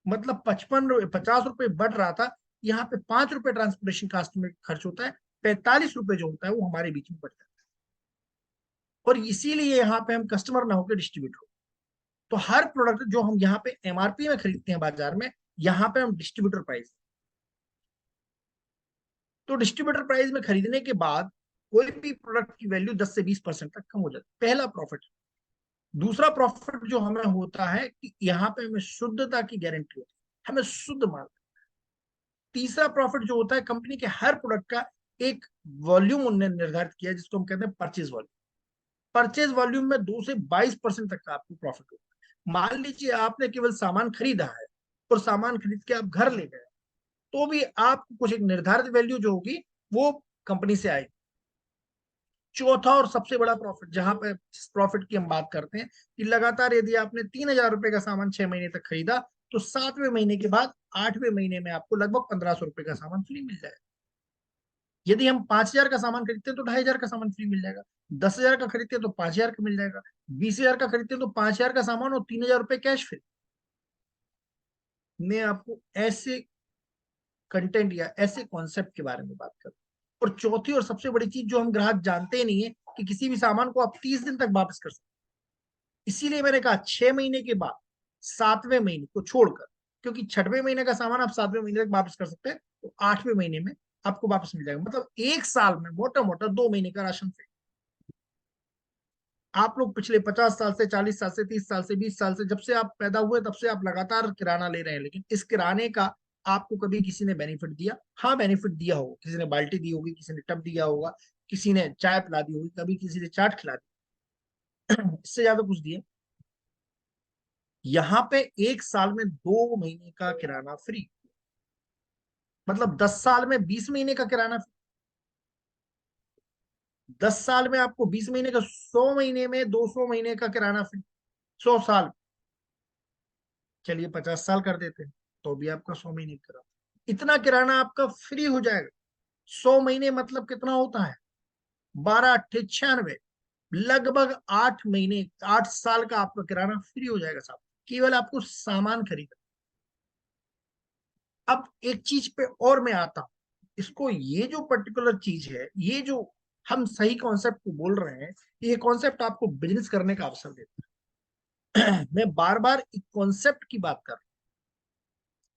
Speaker 2: मतलब 50 रुपए बढ़ रहा था, यहाँ पे 5 रुपए ट्रांसपोर्टेशन कास्ट में खर्च होता है, 45 रुपए जो होता है वो हमारे बीच में बढ़ जाता है। और इसीलिए यहाँ पे हम कस्टमर ना होकर डिस्ट्रीब्यूटर हो। तो हर प्रोडक्ट जो हम यहाँ पे MRP में खरीदते हैं बाजार में, यहाँ पे हम डिस्ट्रीब्यूटर प्राइस। तो डिस्ट्रीब्यूटर प्राइस में खरीदने के बाद कोई भी प्रोडक्ट की वैल्यू 10 से 20% तक कम हो जाती है, पहला प्रॉफिट। दूसरा प्रॉफिट जो हमें होता है कि यहाँ पे हमें शुद्धता की गारंटी होती है, हमें शुद्ध माल। तीसरा प्रॉफिट जो होता है, कंपनी के हर प्रोडक्ट का एक वॉल्यूम उन्होंने निर्धारित किया है, जिसको हम कहते हैं परचेज वॉल्यूम। परचेज वॉल्यूम में 2 से 22% तक का आपको प्रॉफिट होता है। मान लीजिए आपने केवल सामान खरीदा है, और सामान खरीद के आप घर ले गए, तो भी आपको कुछ एक निर्धारित वैल्यू जो होगी वो कंपनी से आएगी। चौथा और सबसे बड़ा प्रॉफिट, जहां पे प्रॉफिट की हम बात करते हैं, कि लगातार यदि आपने 3,000 रुपए का सामान 6 महीने तक खरीदा, तो 7वें महीने के बाद 8वें महीने में आपको लगभग 1,500 रुपए का सामान फ्री मिल जाएगा। यदि हम 5,000 का सामान खरीदते हैं तो 2,500 का सामान फ्री मिल जाएगा। 10,000 का खरीदते हैं तो 5,000 का मिल जाएगा। 20,000 का खरीदते हैं तो 5,000 का सामान और 3,000 रुपए कैश फ्री। मैं आपको ऐसे कंटेंट या ऐसे कॉन्सेप्ट के बारे में बात करूं। और चौथी और सबसे बड़ी चीज जो हम ग्राहक जानते ही नहीं है, कि किसी भी सामान को आप 30 दिन तक वापस कर सकते। इसीलिए मैंने कहा 6 महीने के बाद 7वें महीने को छोड़कर, क्योंकि 6वें महीने का सामान आप 7वें महीने तक वापस कर सकते हैं, तो 8वें महीने में आपको वापस मिल जाएगा। मतलब एक साल में मोटा मोटा 2 महीने का राशन फ्री। आप लोग पिछले 50 साल से, 40 साल से, 30 साल से, 20 साल से, जब से आप पैदा हुए तब से आप लगातार किराना ले रहे हैं, लेकिन इस किराने का आपको कभी किसी ने बेनिफिट दिया? हाँ, बेनिफिट दिया होगा, किसी ने बाल्टी दी होगी, किसी ने टब दिया होगा, किसी ने चाय पिला दी होगी, कभी किसी ने चाट खिला दी, इससे ज्यादा कुछ दिया? यहाँ पे एक साल में 2 महीने का किराना फ्री, मतलब 10 साल में 20 महीने का किराना फ्री। 10 साल में आपको 20 महीने का, 100 महीने में 200 महीने का किराना फ्री। 100 साल, चलिए 50 साल कर देते हैं, तो भी आपका 100 महीने का किराना, इतना किराना आपका फ्री हो जाएगा। 100 महीने मतलब कितना होता है, 12 8 96, लगभग 8 महीने 8 साल का आपका किराना फ्री हो जाएगा साहब, केवल आपको सामान खरीदना। अब एक चीज पे और मैं आता हूं, इसको ये जो पर्टिकुलर चीज है, ये जो हम सही कॉन्सेप्ट को बोल रहे हैं, ये कॉन्सेप्ट आपको बिजनेस करने का अवसर देता है। मैं बार बार एक कॉन्सेप्ट की बात कर रहा हूं।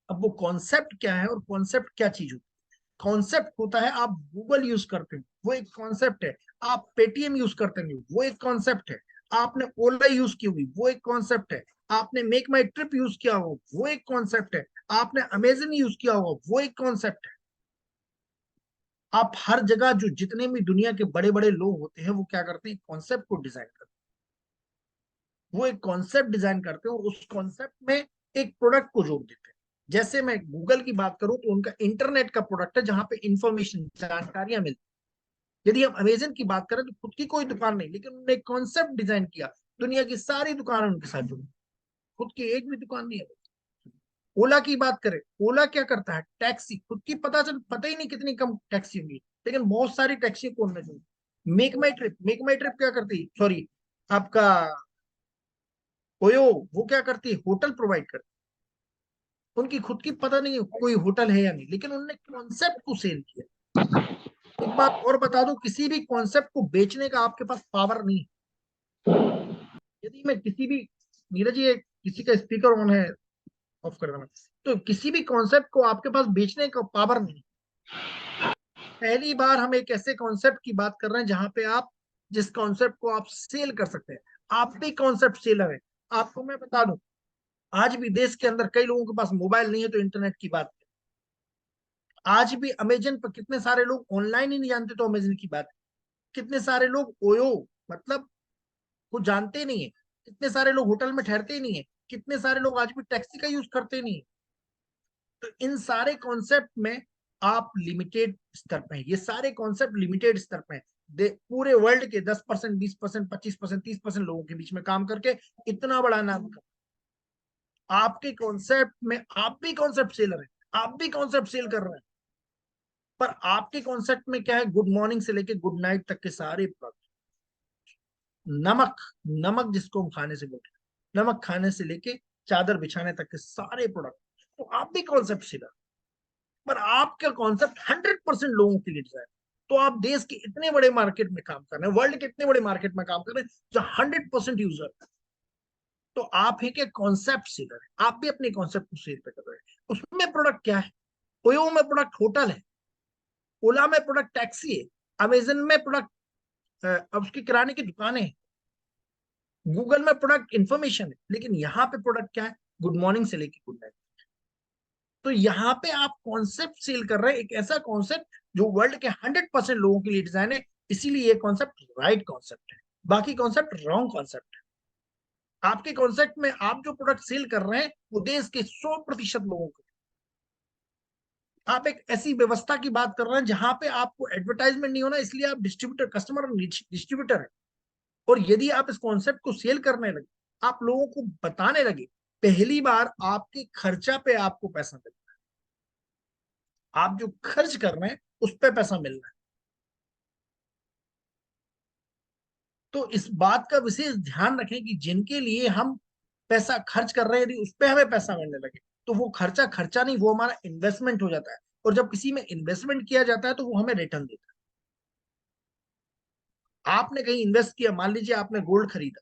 Speaker 2: अब वो कॉन्सेप्ट क्या है और कॉन्सेप्ट क्या चीज होती है? कॉन्सेप्ट होता है आप गूगल यूज करते हो, वो एक कॉन्सेप्ट है। आप पेटीएम यूज करते हो, वो एक कॉन्सेप्ट है। आपने ओला यूज की हुई, वो एक कॉन्सेप्ट है। आपने मेक माई ट्रिप यूज किया हो, वो एक कॉन्सेप्ट है। आपने अमेजन यूज किया होगा, वो एक कॉन्सेप्ट है। आप हर जगह जो जितने भी दुनिया के बड़े बड़े लोग होते हैं, वो क्या करते हैं, कॉन्सेप्ट को डिजाइन करते हैं। वो एक कॉन्सेप्ट डिजाइन करते हैं और उस कॉन्सेप्ट में एक प्रोडक्ट को जोड़ देते हैं। जैसे मैं गूगल की बात करूं तो उनका इंटरनेट का प्रोडक्ट है, जहां पे इंफॉर्मेशन, जानकारियां मिलती। यदि हम अमेजन की बात करें तो खुद की कोई दुकान नहीं, लेकिन उन्होंने एक कॉन्सेप्ट डिजाइन किया, दुनिया की सारी दुकानें उनके साथ जुड़ी, खुद की एक भी दुकान नहीं है। ओला की बात करें, ओला क्या करता है, टैक्सी, खुद की पता ही नहीं कितनी कम टैक्सी होगी, लेकिन बहुत सारी टैक्सी को उन्होंने जोड़ी। मेक माई ट्रिप क्या करती है, सॉरी आपका ओयो, वो क्या करती है, होटल प्रोवाइड करती है। उनकी खुद की पता नहीं कोई होटल है या नहीं, लेकिन उन्होंने कॉन्सेप्ट को सेल किया। एक बात और बता दो, किसी भी कॉन्सेप्ट को बेचने का आपके पास पावर नहीं है। यदि मैं किसी भी, नीरज जी किसी का स्पीकर ऑन है, ऑफ कर देना। तो किसी भी कॉन्सेप्ट को आपके पास बेचने का पावर नहीं। पहली बार हम एक ऐसे कॉन्सेप्ट की बात कर रहे हैं जहां पे आप, जिस कॉन्सेप्ट को आप सेल कर सकते हैं। आप भी कॉन्सेप्ट सेलर है। आपको मैं बता दूं, आज भी देश के अंदर कई लोगों के पास मोबाइल नहीं है, तो इंटरनेट की बात है। आज भी अमेजन पर कितने सारे लोग ऑनलाइन ही नहीं जानते, तो अमेजन की बात है। कितने सारे लोग ओयो मतलब वो जानते नहीं है। कितने सारे लोग होटल में ठहरते ही नहीं है। कितने सारे लोग आज भी टैक्सी का यूज करते नहीं है। तो इन सारे कॉन्सेप्ट में आप लिमिटेड स्तर पे हैं। ये सारे कॉन्सेप्ट लिमिटेड स्तर पे हैं। पूरे वर्ल्ड के 10%, 20%, 25%, 30% लोगों के बीच में काम करके इतना बड़ा नाम कर, आपके कॉन्सेप्ट में आप भी कॉन्सेप्ट सेलर हैं, आप भी कॉन्सेप्ट सेल कर रहे हैं। पर आपके कॉन्सेप्ट में क्या है, गुड मॉर्निंग से लेके गुड नाइट तक के सारे प्रोडक्ट, नमक, नमक जिसको हम खाने से बोलते हैं, नमक खाने से लेके चादर बिछाने तक के सारे प्रोडक्ट। तो आप भी कॉन्सेप्ट सेलर, पर आपका कॉन्सेप्ट 100% लोगों के लिए डिजाइन। तो आप देश के इतने बड़े मार्केट में काम कर रहे हैं, वर्ल्ड के इतने बड़े मार्केट में काम कर रहे हैं जहां 100% यूजर है। तो आप है क्या, कॉन्सेप्ट सेलर है। आप भी अपने कॉन्सेप्ट को सेल पे कर रहे हैं। उसमें प्रोडक्ट क्या है, ओयो में प्रोडक्ट होटल है, ओला में प्रोडक्ट टैक्सी है, अमेजन में प्रोडक्ट अब उसकी किराने की दुकानें हैं, गूगल में प्रोडक्ट इंफॉर्मेशन है, लेकिन यहाँ पे प्रोडक्ट क्या है, गुड मॉर्निंग से लेके गुड नाइट। तो यहाँ पे आप कॉन्सेप्ट सेल कर रहे हैं, एक ऐसा कॉन्सेप्ट जो वर्ल्ड के 100% लोगों के लिए डिजाइन है। इसीलिए ये कॉन्सेप्ट राइट कॉन्सेप्ट है, बाकी कॉन्सेप्ट रॉन्ग कॉन्सेप्ट है। आपके कॉन्सेप्ट में आप जो प्रोडक्ट सेल कर रहे हैं वो देश के 100% लोगों को। आप एक ऐसी व्यवस्था की बात कर रहे हैं जहां पे आपको एडवर्टाइजमेंट नहीं होना, इसलिए आप डिस्ट्रीब्यूटर, कस्टमर डिस्ट्रीब्यूटर है। और यदि आप इस कॉन्सेप्ट को सेल करने लगे, आप लोगों को बताने लगे, पहली बार आपके खर्चा पे आपको पैसा मिलता है। आप जो खर्च कर रहे हैं उस पे पैसा मिल रहा है। तो इस बात का विशेष ध्यान रखें कि जिनके लिए हम पैसा खर्च कर रहे हैं, यदि उस पे हमें पैसा मिलने लगे तो वो खर्चा खर्चा नहीं, वो हमारा इन्वेस्टमेंट हो जाता है। और जब किसी में इन्वेस्टमेंट किया जाता है तो वो हमें रिटर्न देता है। आपने कहीं इन्वेस्ट किया, मान लीजिए आपने गोल्ड खरीदा,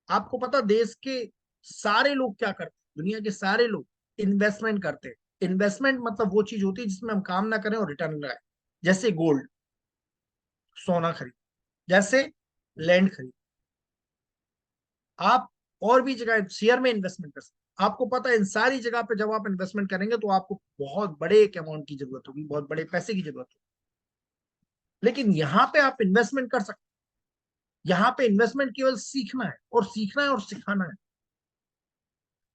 Speaker 2: आपको पता देश के सारे लोग क्या करते हैं, दुनिया के सारे लोग इन्वेस्टमेंट करते हैं। इन्वेस्टमेंट मतलब वो चीज होती है जिसमें हम काम ना करें और रिटर्न लगाए। जैसे गोल्ड, सोना खरीद, जैसे लैंड खरीद, आप और भी जगह शेयर में इन्वेस्टमेंट कर सकते हैं। आपको पता है इन सारी जगह पे जब आप इन्वेस्टमेंट करेंगे तो आपको बहुत बड़े एक अमाउंट की जरूरत होगी, बहुत बड़े पैसे की जरूरत होगी। लेकिन यहाँ पे आप इन्वेस्टमेंट कर सकते हैं। यहाँ पे इन्वेस्टमेंट केवल सीखना है और सीखना है और सिखाना है।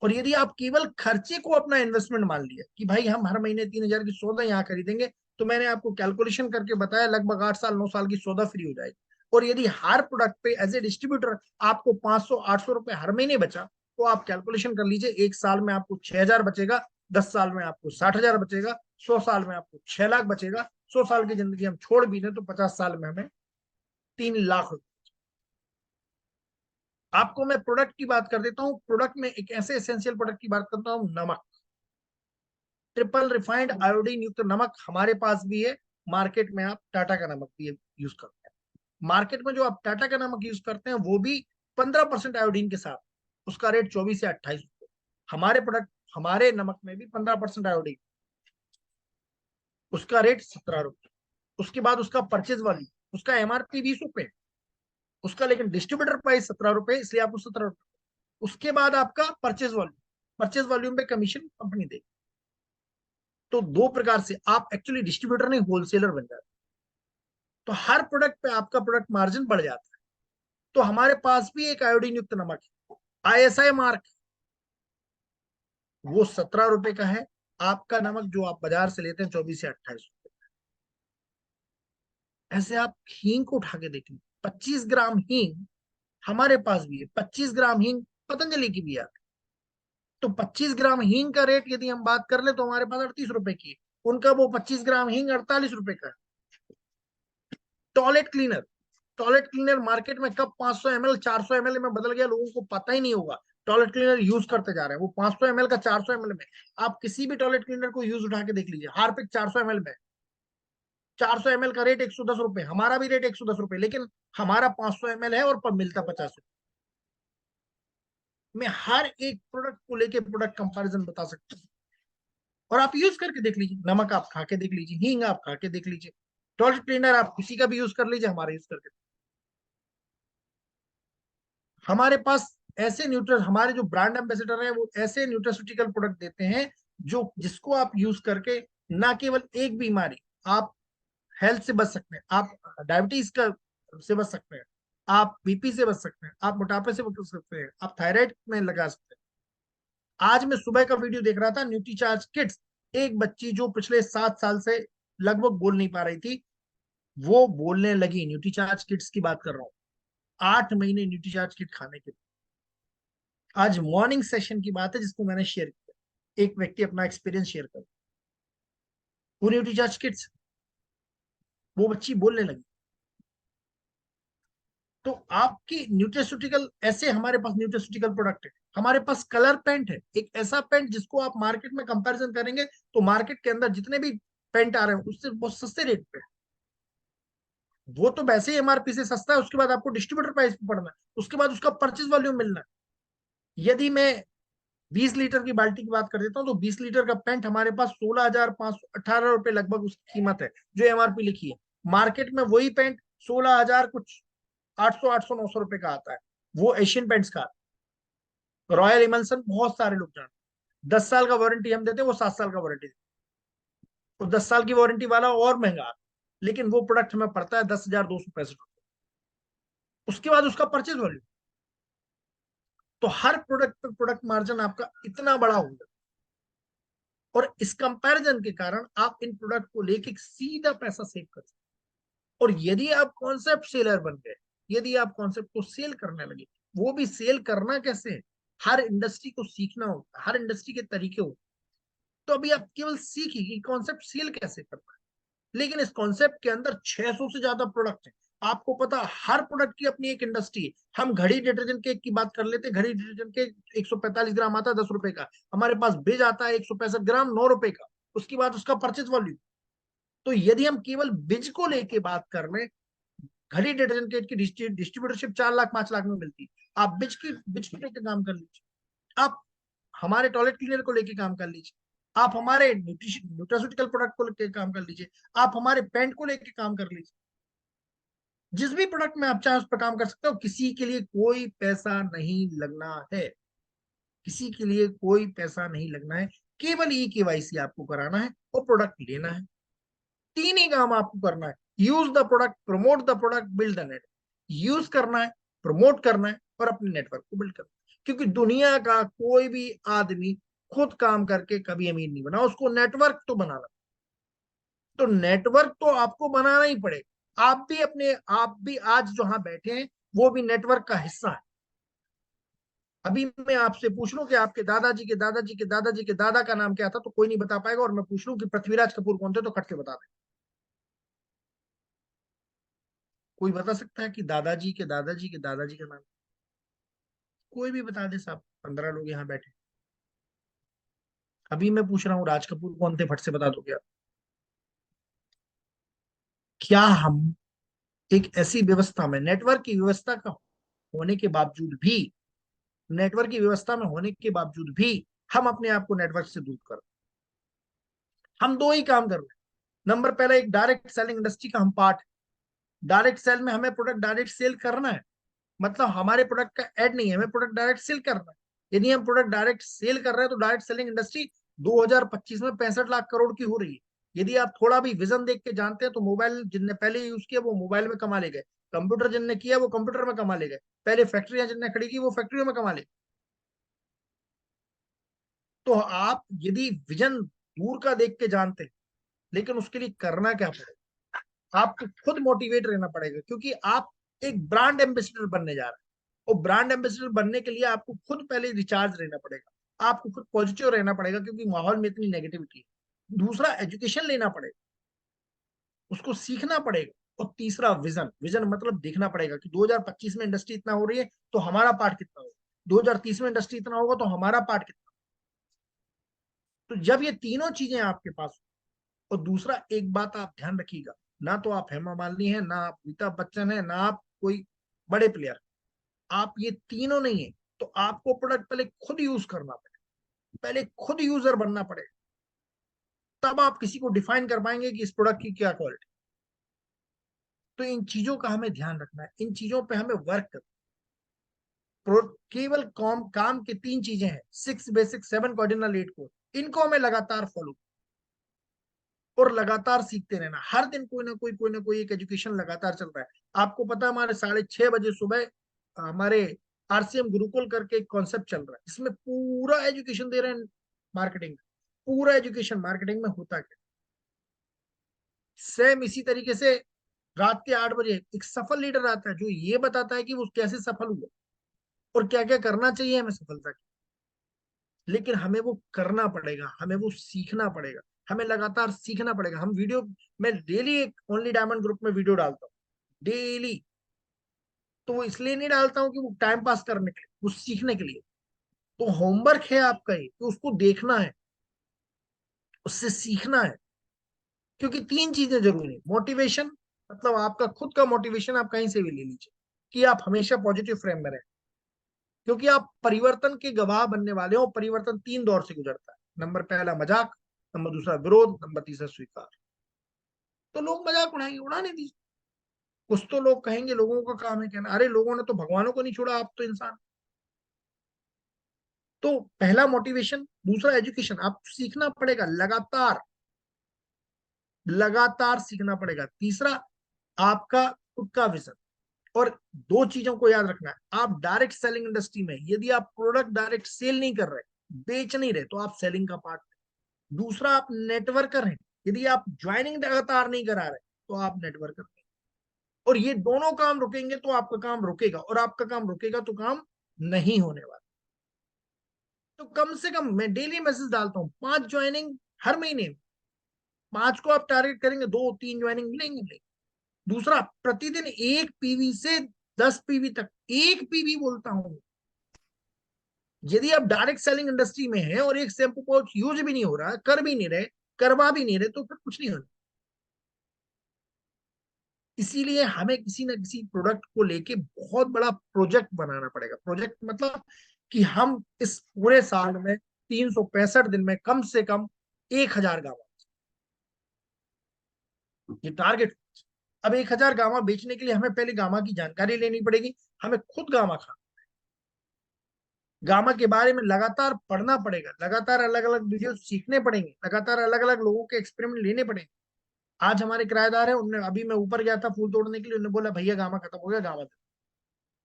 Speaker 2: और यदि आप केवल खर्चे को अपना इन्वेस्टमेंट मान लिया कि भाई हम हर महीने 3,000 की सौदा यहाँ खरीदेंगे, तो मैंने आपको कैलकुलेशन करके बताया लगभग 8 साल 9 साल की सौदा फ्री हो जाएगी। और यदि हर प्रोडक्ट पे एज ए डिस्ट्रीब्यूटर आपको 500 800 रुपए हर महीने बचा, तो आप कैलकुलेशन कर लीजिए, एक साल में आपको 6,000 बचेगा, 10 साल में आपको 60,000 बचेगा, 100 साल में आपको 6 लाख बचेगा, 100 साल की जिंदगी हम छोड़ भी दें तो 50 साल में हमें 3 लाख रुपए। आपको मैं प्रोडक्ट की बात कर देता हूँ। प्रोडक्ट में एक ऐसे एसेंशियल प्रोडक्ट की बात करता हूँ, नमक। ट्रिपल रिफाइंड आयोडीन युक्त नमक हमारे पास भी है। मार्केट में आप टाटा का नमक भी यूज करते हैं। मार्केट में जो आप टाटा का नमक यूज करते हैं वो भी 15% आयोडीन के साथ, उसका रेट 24 से 28 रुपए। हमारे प्रोडक्ट, हमारे नमक में भी 15% आयोडीन, उसका रेट 17 रुपए। उसके बाद उसका परचेज वैल्यू, उसका एमआरपी 20 रुपए, उसका लेकिन डिस्ट्रीब्यूटर प्राइस 17 रुपए, इसलिए आपको 17 रुपए। उसके बाद आपका परचेज वॉल्यूम, परचेज वॉल्यूम पे कमीशन कंपनी देगी। तो दो प्रकार से आप एक्चुअली डिस्ट्रीब्यूटर नहीं, होलसेलर बन जाते। तो हर प्रोडक्ट पे आपका प्रोडक्ट मार्जिन बढ़ जाता है। तो हमारे पास भी एक आयोडीन युक्त नमक है, आईएसआई मार्क, वो 17 रुपए का है। आपका नमक जो आप बाजार से लेते हैं 24 से 28 रुपए। ऐसे आप हींग को उठा के देखें, 25 ग्राम हींग हमारे पास भी है, 25 ग्राम हींग पतंजलि की भी आती है। तो 25 ग्राम हींग का रेट यदि हम बात कर ले तो हमारे पास 38 रुपए की है, उनका वो 25 ग्राम हींग 48 रुपए का है। Toilet cleaner, toilet cleaner market में कब 500 ml 400 ml में बदल गया, लोगों को पता ही नहीं होगा। टॉयलेट क्लीनर यूज करते जा रहे हैं, वो 500 ml का 400 ml में। आप किसी भी टॉयलेट क्लीनर को यूज उठा के देख लीजिए, हार्पिक 400 ml में, 400 ml का रेट 110 रुपए, हमारा भी रेट 110 रुपए, लेकिन हमारा 500 ml है और पर मिलता 50 रुपए। मैं हर एक प्रोडक्ट को लेके प्रोडक्ट कंपैरिजन बता सकता हूँ, और आप यूज करके देख लीजिए। नमक आप खा के देख लीजिए, हींग आप खा के देख लीजिए, टॉयलेट क्लीनर आप किसी का भी यूज कर लीजिए, हमारा यूज करके। हमारे पास ऐसे न्यूट्रल, हमारे जो ब्रांड एम्बेसडर हैं वो ऐसे न्यूट्रास्यूटिकल प्रोडक्ट देते हैं जो जिसको आप यूज करके ना केवल एक बीमारी, आप हेल्थ से बच सकते हैं, आप डायबिटीज का से बच सकते हैं, आप बीपी से बच सकते हैं, आप मोटापे से बच सकते हैं, आप थायराइड में लगा सकते हैं। आज मैं सुबह का वीडियो देख रहा था, न्यूट्रीचार्ज किड्स, एक बच्ची जो पिछले 7 साल से लगभग बोल नहीं पा रही थी, वो बोलने लगी। न्यूट्रीचार्ज किड्स की बात कर रहा हूँ, 8 महीने न्यूट्रीचार्ज किट खाने के। आज मॉर्निंग सेशन की बात है जिसको मैंने शेयर किया, एक व्यक्ति अपना एक्सपीरियंस शेयर कर, वो न्यूट्रीचार्ज किड्स, वो बच्ची बोलने लगी। तो आपकी न्यूट्रास्यूटिकल, ऐसे हमारे पास न्यूट्रास्यूटिकल प्रोडक्ट है। हमारे पास कलर पेंट है, एक ऐसा पेंट जिसको आप मार्केट में कंपैरिजन करेंगे तो मार्केट के अंदर जितने भी पेंट आ रहे हैं उससे बहुत सस्ते रेट पे, वो तो वैसे ही एमआरपी से सस्ता है, उसके बाद आपको डिस्ट्रीब्यूटर प्राइस पे पड़ना है, उसके बाद उसका परचेज वॉल्यूम मिलना है। यदि मैं 20 लीटर की बाल्टी की बात कर देता हूँ तो 20 लीटर का पेंट हमारे पास 16,518 रुपए लगभग उसकी कीमत है, जो एमआरपी लिखी है। मार्केट में वही पेंट 16,000 कुछ 800 रुपए का आता है, वो एशियन पेंट्स का। रॉयल इमल्सन बहुत सारे लोग जानते, 10 साल का वारंटी हम देते हैं, वो 7 साल का वारंटी देते, वो 10 साल की वारंटी वाला और महंगा, लेकिन वो प्रोडक्ट हमें पड़ता है 10,265 रुपए। उसके बाद उसका परचेज वैल्यू, तो हर प्रोडक्ट पे प्रोडक्ट मार्जिन आपका इतना बड़ा होगा, और इस कंपैरिजन के कारण आप इन प्रोडक्ट को लेके सीधा पैसा सेव कर सकते। और यदि आप कॉन्सेप्ट सेलर बन गए, यदि आप कॉन्सेप्ट को सेल करने लगे, वो भी सेल करना कैसे है, हर इंडस्ट्री को सीखना होता है, हर इंडस्ट्री के तरीके होते हैं। तो अभी आप केवल सीखिए कि कॉन्सेप्ट सेल कैसे करना है, लेकिन इस कॉन्सेप्ट के अंदर 600 से ज्यादा प्रोडक्ट है। आपको पता, हर प्रोडक्ट की अपनी एक इंडस्ट्री है। हम घड़ी डिटर्जेंट केक की बात कर लेते हैं, घड़ी डिटर्जेंट केक 145 ग्राम आता है 10 रुपए का, हमारे पास बिज आता है 165 ग्राम 9 रुपए का, उसके बाद उसका परचेज वॉल्यूम। तो यदि हम केवल बिज को लेके बात कर लें, घड़ी डिटर्जेंट केक की डिस्ट्रीब्यूटरशिप 4 लाख 5 लाख में मिलती है। आप बिज को लेकर काम कर लीजिए, आप हमारे टॉयलेट क्लीनर को लेके काम कर लीजिए, आप हमारे न्यूट्रास्यूटिकल प्रोडक्ट को लेके काम कर लीजिए, आप हमारे पेंट को लेके काम कर लीजिए। जिस भी प्रोडक्ट में आप चाहे उस पर काम कर सकते हो, किसी के लिए कोई पैसा नहीं लगना है, किसी के लिए कोई पैसा नहीं लगना है, केवल ई केवाईसी आपको कराना है और प्रोडक्ट लेना है। 3 ही काम आपको करना है, use the product, promote the product, build the net. Use करना है, प्रमोट करना है और अपने नेटवर्क को बिल्ड करना है। क्योंकि दुनिया का कोई भी आदमी खुद काम करके कभी अमीर नहीं बना, उसको नेटवर्क तो बनाना। तो नेटवर्क तो आपको बनाना ही पड़ेगा। आप भी आज जहां बैठे हैं वो भी नेटवर्क का हिस्सा है। अभी मैं आपसे पूछ लूं कि आपके दादाजी के दादाजी के दादाजी के दादा का नाम क्या था, तो कोई नहीं बता पाएगा। और मैं पूछ लूं कि पृथ्वीराज कपूर कौन थे, तो खट के बता दें। कोई बता सकता है कि दादाजी के दादाजी के दादाजी का नाम? कोई भी बता दे साहब, 15 लोग यहाँ बैठे। अभी मैं पूछ रहा हूँ राज कपूर कौन थे, फट से बता दो क्या? क्या हम एक ऐसी व्यवस्था में, नेटवर्क की व्यवस्था का होने के बावजूद भी, नेटवर्क की व्यवस्था में होने के बावजूद भी हम अपने आप को नेटवर्क से दूर कर, हम दो ही काम कर रहे हैं। नंबर पहला, एक डायरेक्ट सेलिंग इंडस्ट्री का हम पार्ट। डायरेक्ट सेल में हमें प्रोडक्ट डायरेक्ट सेल करना है, मतलब हमारे प्रोडक्ट का ऐड नहीं है, हमें प्रोडक्ट डायरेक्ट सेल करना है। यदि हम प्रोडक्ट डायरेक्ट सेल कर रहे हैं तो डायरेक्ट सेलिंग इंडस्ट्री 2025 में 65 लाख करोड़ की हो रही है। यदि आप थोड़ा भी विजन देख के जानते हैं तो मोबाइल जिनने पहले यूज किया वो मोबाइल में कमा ले गए, कंप्यूटर जिनने किया वो कंप्यूटर में कमा ले गए, पहले फैक्ट्रियां जिनने खड़ी की वो फैक्ट्रियों में कमा ले। तो आप यदि विजन दूर का देख के जानते हैं, लेकिन उसके लिए करना क्या पड़ेगा, आपको खुद मोटिवेट रहना पड़ेगा, क्योंकि आप एक ब्रांड एम्बेसडर बनने जा रहे हैं। और ब्रांड एम्बेसडर बनने के लिए आपको खुद पहले रिचार्ज रहना पड़ेगा, आपको खुद पॉजिटिव रहना पड़ेगा, क्योंकि माहौल में इतनी नेगेटिविटी है। दूसरा, एजुकेशन लेना पड़ेगा, उसको सीखना पड़ेगा। और तीसरा, विजन। विजन मतलब देखना पड़ेगा कि 2025 में इंडस्ट्री इतना हो रही है तो हमारा पार्ट कितना होगा, 2030 में इंडस्ट्री इतना होगा तो हमारा पार्ट कितना। तो जब ये तीनों चीजें आपके पास, और दूसरा एक बात आप ध्यान रखिएगा, ना तो आप हेमा मालिनी है, ना आप अमिताभ बच्चन है, ना आप कोई बड़े प्लेयर, आप ये तीनों नहीं है। तो आपको प्रोडक्ट पहले खुद यूज करना पड़ेगा, पहले खुद यूजर बनना पड़ेगा, तब आप किसी को डिफाइन कर पाएंगे कि इस प्रोडक्ट की क्या क्वालिटी। तो इन चीजों का हमें ध्यान रखना है, इन चीजों पे हमें वर्क करना। केवल काम की 3 चीजें हैं, 6 बेसिक, 7 कार्डिनल, 8 कोर। इनको हमें लगातार फॉलो और लगातार सीखते रहना। हर दिन कोई ना कोई एक एजुकेशन लगातार चल रहा है। आपको पता है हमारे 6:30 बजे सुबह हमारे आरसीएम गुरुकुल करके एक कॉन्सेप्ट चल रहा है, जिसमें पूरा एजुकेशन दे रहे हैं मार्केटिंग, पूरा एजुकेशन मार्केटिंग में होता क्या। सेम इसी तरीके से रात के 8 बजे एक सफल लीडर आता है जो ये बताता है कि वो कैसे सफल हुआ और क्या क्या करना चाहिए हमें सफलता की। लेकिन हमें वो करना पड़ेगा, हमें वो सीखना पड़ेगा, हमें लगातार सीखना पड़ेगा। हम वीडियो, मैं डेली एक ओनली डायमंड ग्रुप में वीडियो डालता हूँ डेली। तो वो इसलिए नहीं डालता हूँ कि वो टाइम पास करने के लिए, वो सीखने के लिए। तो होमवर्क है आपका ये, तो उसको देखना है, उससे सीखना है। क्योंकि 3 चीजें जरूरी है। मोटिवेशन, मतलब आपका खुद का मोटिवेशन आप कहीं से भी ले लीजिए, कि आप हमेशा पॉजिटिव फ्रेम में रहें, क्योंकि आप परिवर्तन के गवाह बनने वाले हो। परिवर्तन 3 दौर से गुजरता है। नंबर पहला मजाक, नंबर दूसरा विरोध, नंबर तीसरा स्वीकार। तो लोग मजाक उड़ाएंगे, उड़ाने दीजिए। कुछ तो लोग कहेंगे, लोगों का काम है कहना, अरे लोगों ने तो भगवानों को नहीं छोड़ा, आप तो इंसान। तो पहला मोटिवेशन, दूसरा एजुकेशन, आप सीखना पड़ेगा लगातार, लगातार सीखना पड़ेगा। तीसरा, आपका खुद का विजन। और 2 चीजों को याद रखना है, आप डायरेक्ट सेलिंग इंडस्ट्री में यदि आप प्रोडक्ट डायरेक्ट सेल नहीं कर रहे, बेच नहीं रहे, तो आप सेलिंग का पार्ट। दूसरा, आप नेटवर्कर हैं, यदि आप ज्वाइनिंग लगातार नहीं करा रहे तो आप नेटवर्कर हैं। और ये दोनों काम रुकेंगे तो आपका काम रुकेगा, और आपका काम रुकेगा तो काम नहीं होने वाला। तो कम से कम मैं डेली मैसेज डालता हूँ, 5 ज्वाइनिंग हर महीने। 5 को आप टारगेट करेंगे, 2-3 ज्वाइनिंग मिलेंगे। दूसरा, प्रतिदिन 1 पीवी से 10 पीवी तक, 1 पीवी बोलता हूं। यदि आप डायरेक्ट सेलिंग इंडस्ट्री में हैं और एक शैम्पू पाउच यूज भी नहीं हो रहा, कर भी नहीं रहे, करवा भी नहीं रहे, तो फिर कुछ नहीं होना। इसीलिए हमें किसी ना किसी प्रोडक्ट को लेके बहुत बड़ा प्रोजेक्ट बनाना पड़ेगा। प्रोजेक्ट मतलब कि हम इस पूरे साल में 365 दिन में कम से कम 1000 गावा, ये टारगेट। अब 1000 गावा बेचने के लिए हमें पहले गामा की जानकारी लेनी पड़ेगी, हमें खुद गामा खाना, गामा के बारे में लगातार पढ़ना पड़ेगा, लगातार अलग अलग वीडियो सीखने पड़ेंगे, लगातार अलग अलग लोगों के एक्सपेरिमेंट लेने पड़ेंगे। आज हमारे किराएदार है, उन्होंने, अभी मैं ऊपर गया था फूल तोड़ने के लिए, उन्होंने बोला भैया गामा खत्म हो गया, गामा दे।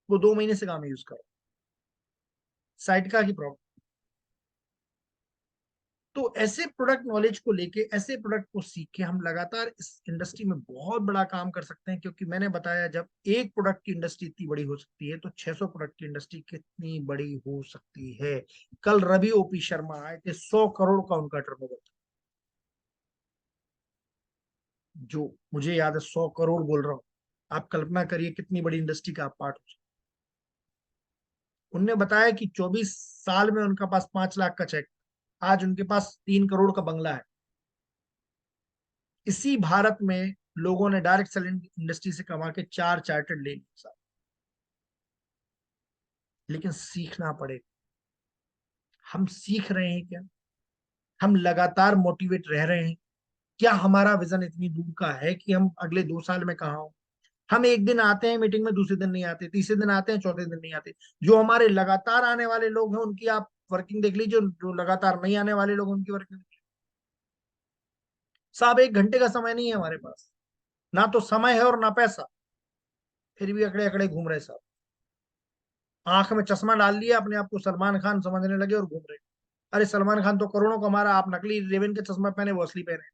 Speaker 2: वो 2 महीने से गामा यूज कर रहा, साइट का ही प्रॉब्लम। तो ऐसे प्रोडक्ट नॉलेज को लेके, ऐसे प्रोडक्ट को सीख के हम लगातार इस इंडस्ट्री में बहुत बड़ा काम कर सकते हैं। क्योंकि मैंने बताया, जब एक प्रोडक्ट की इंडस्ट्री इतनी बड़ी हो सकती है तो 600 प्रोडक्ट की इंडस्ट्री कितनी बड़ी हो सकती है। कल रवि ओपी शर्मा आए थे, 100 करोड़ का उनका टर्नओवर था। जो मुझे याद है, 100 करोड़ बोल रहा हूं। आप कल्पना करिए कितनी बड़ी इंडस्ट्री का आप पार्ट हो सकते। उनने बताया कि 24 साल में उनका पास 5 लाख का चेक, आज उनके पास 3 करोड़ का बंगला है। इसी भारत में लोगों ने डायरेक्ट सेलिंग इंडस्ट्री से कमा के 4 चार्टर्ड ले लिए। लेकिन सीखना पड़ेगा। हम सीख रहे हैं क्या? हम लगातार मोटिवेट रह रहे हैं क्या? हमारा विजन इतनी दूर का है कि हम अगले 2 साल में कहाँ हो? हम एक दिन आते हैं मीटिंग में, दूसरे दिन नहीं आते, तीसरे दिन आते हैं, चौथे दिन नहीं आते। जो हमारे लगातार आने वाले लोग हैं उनकी आप वर्किंग देख लीजिए, जो लगातार नहीं आने वाले लोग उनकी वर्किंग। साहब 1 घंटे का समय नहीं है हमारे पास, ना तो समय है और ना पैसा, फिर भी अकड़े अकड़े घूम रहे साहब। आंख में चश्मा डाल लिया, अपने आप को सलमान खान समझने लगे और घूम रहे। अरे सलमान खान तो करोड़ों कमा रहा, आप नकली रेवन के चश्मा पहने, वो असली पहने।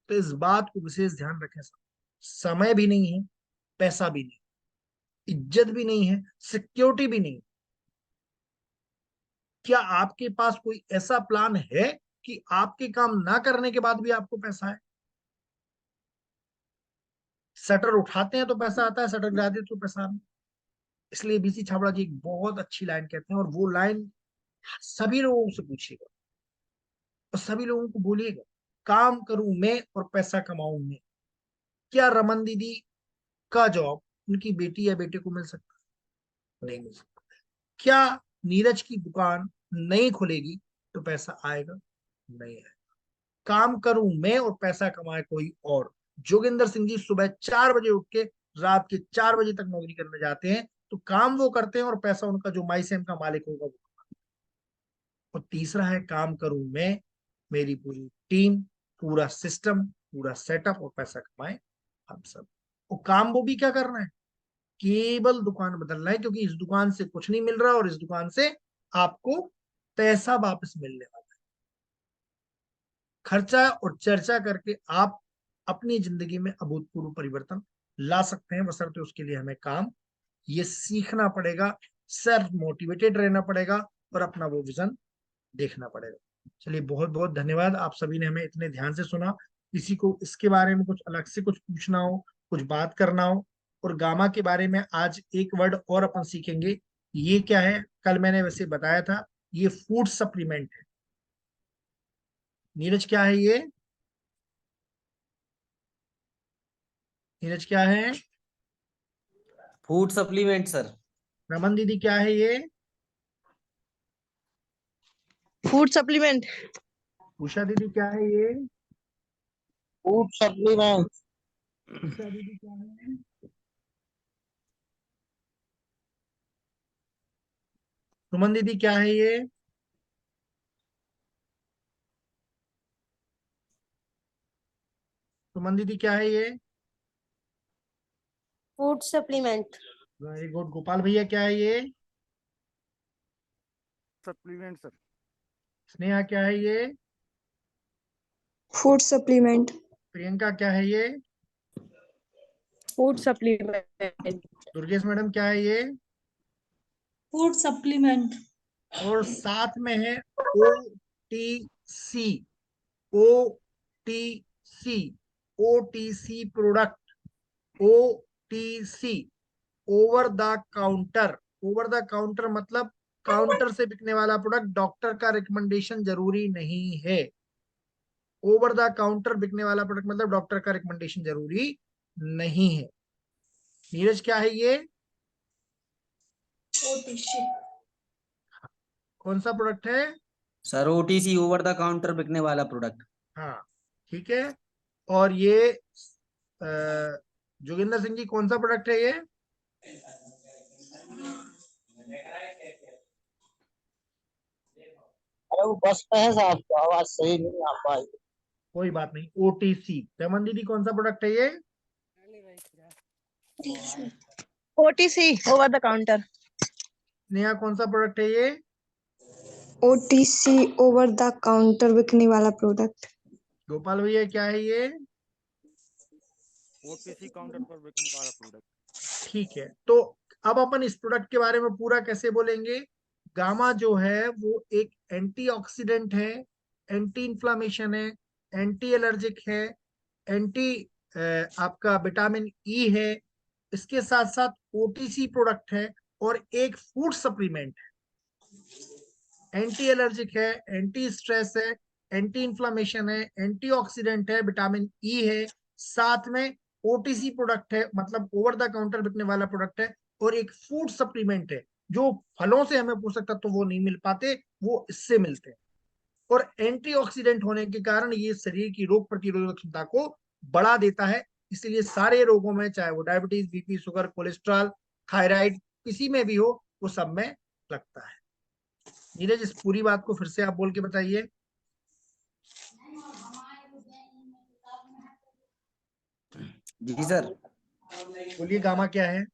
Speaker 2: तो इस बात को विशेष ध्यान रखें साहब। समय भी नहीं है, पैसा भी नहीं, इज्जत भी नहीं है, सिक्योरिटी भी नहीं। क्या आपके पास कोई ऐसा प्लान है कि आपके काम ना करने के बाद भी आपको पैसा है? शटर उठाते हैं तो पैसा आता है, शटर गिरा देते तो पैसा नहीं। इसलिए बीसी छाबड़ा जी एक बहुत अच्छी लाइन कहते हैं, और वो लाइन सभी लोगों से पूछिएगा और सभी लोगों को बोलिएगा, काम करूं मैं और पैसा कमाऊं मैं। क्या रमन दीदी का जॉब उनकी बेटी या बेटे को मिल सकता है? नहीं मिल सकता। क्या नीरज की दुकान नहीं खुलेगी तो पैसा आएगा? नहीं आएगा। काम करूं मैं और पैसा कमाए कोई और। जोगिंदर सिंह जी सुबह 4 बजे उठ के रात के 4 बजे तक नौकरी करने जाते हैं, तो काम वो करते हैं और पैसा उनका जो माइसेम का मालिक होगा वो। और तीसरा है, काम करूं मैं, मेरी पूरी टीम, पूरा सिस्टम, पूरा सेटअप, और पैसा कमाए हम सब। और काम वो भी क्या करना है? केवल दुकान बदलना है, क्योंकि इस दुकान से कुछ नहीं मिल रहा और इस दुकान से आपको पैसा वापस मिलने वाला है। खर्चा और चर्चा करके आप अपनी जिंदगी में अभूतपूर्व परिवर्तन ला सकते हैं, बशर्ते उसके लिए हमें काम ये सीखना पड़ेगा, सेल्फ मोटिवेटेड रहना पड़ेगा और अपना वो विजन देखना पड़ेगा। चलिए, बहुत बहुत धन्यवाद। आप सभी ने हमें इतने ध्यान से सुना। किसी को इसके बारे में कुछ अलग से कुछ पूछना हो, कुछ बात करना हो, और गामा के बारे में आज एक वर्ड और अपन सीखेंगे। ये क्या है? कल मैंने वैसे बताया था, ये फूड सप्लीमेंट है। नीरज क्या है ये? नीरज क्या है?
Speaker 3: Food supplement sir.
Speaker 2: रमन दीदी क्या है ये?
Speaker 8: Food supplement.
Speaker 2: उषा दीदी क्या है ये?
Speaker 5: Food supplement.
Speaker 2: उषा दीदी क्या है? सुमन दीदी क्या है ये? सुमन दीदी क्या है ये?
Speaker 7: Food supplement.
Speaker 2: Very good. Gopal भैया क्या है ये?
Speaker 9: Supplement sir.
Speaker 2: स्नेहा क्या है ये?
Speaker 1: Food supplement.
Speaker 2: प्रियंका क्या है ये?
Speaker 4: Food supplement.
Speaker 2: दुर्गेश मैडम क्या है ये?
Speaker 10: Food supplement.
Speaker 2: और साथ में है OTC। OTC, OTC product. OTC, over the counter. Over the counter मतलब काउंटर से बिकने वाला प्रोडक्ट, डॉक्टर का रिकमेंडेशन जरूरी नहीं है। ओवर द काउंटर बिकने वाला प्रोडक्ट मतलब डॉक्टर का रिकमेंडेशन जरूरी नहीं है। नीरज क्या है ये?
Speaker 10: ओटीसी।
Speaker 2: कौन सा प्रोडक्ट है?
Speaker 3: Sir OTC, over the counter बिकने वाला प्रोडक्ट।
Speaker 2: हाँ, ठीक है। और ये जोगिंदर सिंह जी कौन सा प्रोडक्ट है ये?
Speaker 5: अरे वो बस पे है साहब, तो आवाज सही नहीं आ पाई।
Speaker 2: कोई बात नहीं, OTC। रमन दीदी कौन सा प्रोडक्ट है ये?
Speaker 8: OTC, over the counter.
Speaker 2: Sneha कौन सा प्रोडक्ट है ये?
Speaker 1: OTC ओवर द काउंटर बिकने वाला प्रोडक्ट।
Speaker 2: गोपाल भैया क्या है ये?
Speaker 9: ओटीसी काउंटर पर बिकने वाला प्रोडक्ट।
Speaker 2: ठीक है, तो अब अपन इस प्रोडक्ट के बारे में पूरा कैसे बोलेंगे? गामा जो है वो एक एंटीऑक्सीडेंट है, एंटी इन्फ्लामेशन है, एंटी एलर्जिक है, एंटी आपका विटामिन ई है, इसके साथ साथ ओटीसी प्रोडक्ट है और एक फूड सप्लीमेंट है। एंटी एलर्जिक है, एंटी स्ट्रेस है, एंटी इन्फ्लामेशन है, एंटीऑक्सीडेंट है, विटामिन ई है, साथ में ओटीसी प्रोडक्ट है, मतलब ओवर द काउंटर बिकने वाला प्रोडक्ट है, और एक फूड सप्लीमेंट है जो फलों से हमें पोषक तत्व वो नहीं मिल पाते, वो इससे मिलते हैं। और एंटीऑक्सीडेंट होने के कारण ये शरीर की रोग प्रतिरोधक क्षमता को बढ़ा देता है, इसलिए सारे रोगों में, चाहे वो diabetes, BP, sugar, cholesterol, thyroid, किसी में भी हो, वो सब में लगता है। नीरज, इस पूरी बात को फिर से आप बोल के बताइए।
Speaker 3: जी सर।
Speaker 2: बोलिए, गामा क्या है?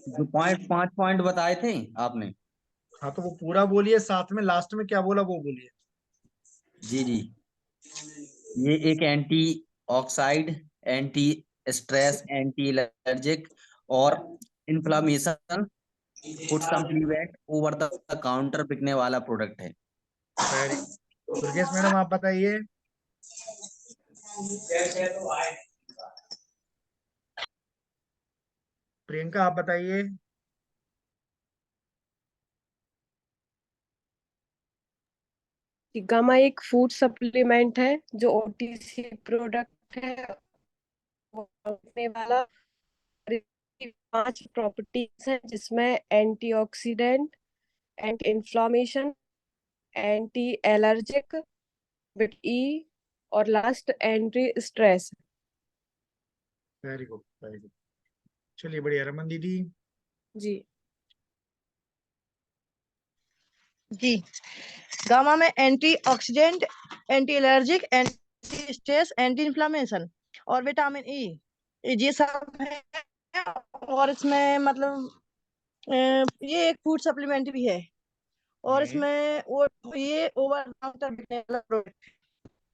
Speaker 3: जो 5 पॉइंट बताए थे आपने।
Speaker 2: हाँ, तो वो पूरा बोलिए, साथ में लास्ट में क्या बोला वो बोलिए।
Speaker 3: जी जी, ये एक anti oxide, anti stress, anti allergic और inflammation food supplement over the counter बिकने वाला प्रोडक्ट है।
Speaker 2: दुर्गेश मैडम, आप बताइए। प्रियंका, आप बताइए।
Speaker 4: गामा एक फूड सप्लीमेंट है जो ओटीसी प्रोडक्ट है, वो बिकने वाला। 5 प्रॉपर्टीज हैं जिसमें antioxidant, anti inflammation, anti allergic, vit E और last anti stress.
Speaker 2: Very good, very good. चलिए, बढ़िया। रमन दीदी।
Speaker 4: जी
Speaker 8: जी, गामा में antioxidant, anti allergic, anti stress, anti inflammation और विटामिन ई, ये सब है। और इसमें मतलब ये एक फूड सप्लीमेंट भी है, और इसमें ये ओवर काउंटर बिकने वाला product.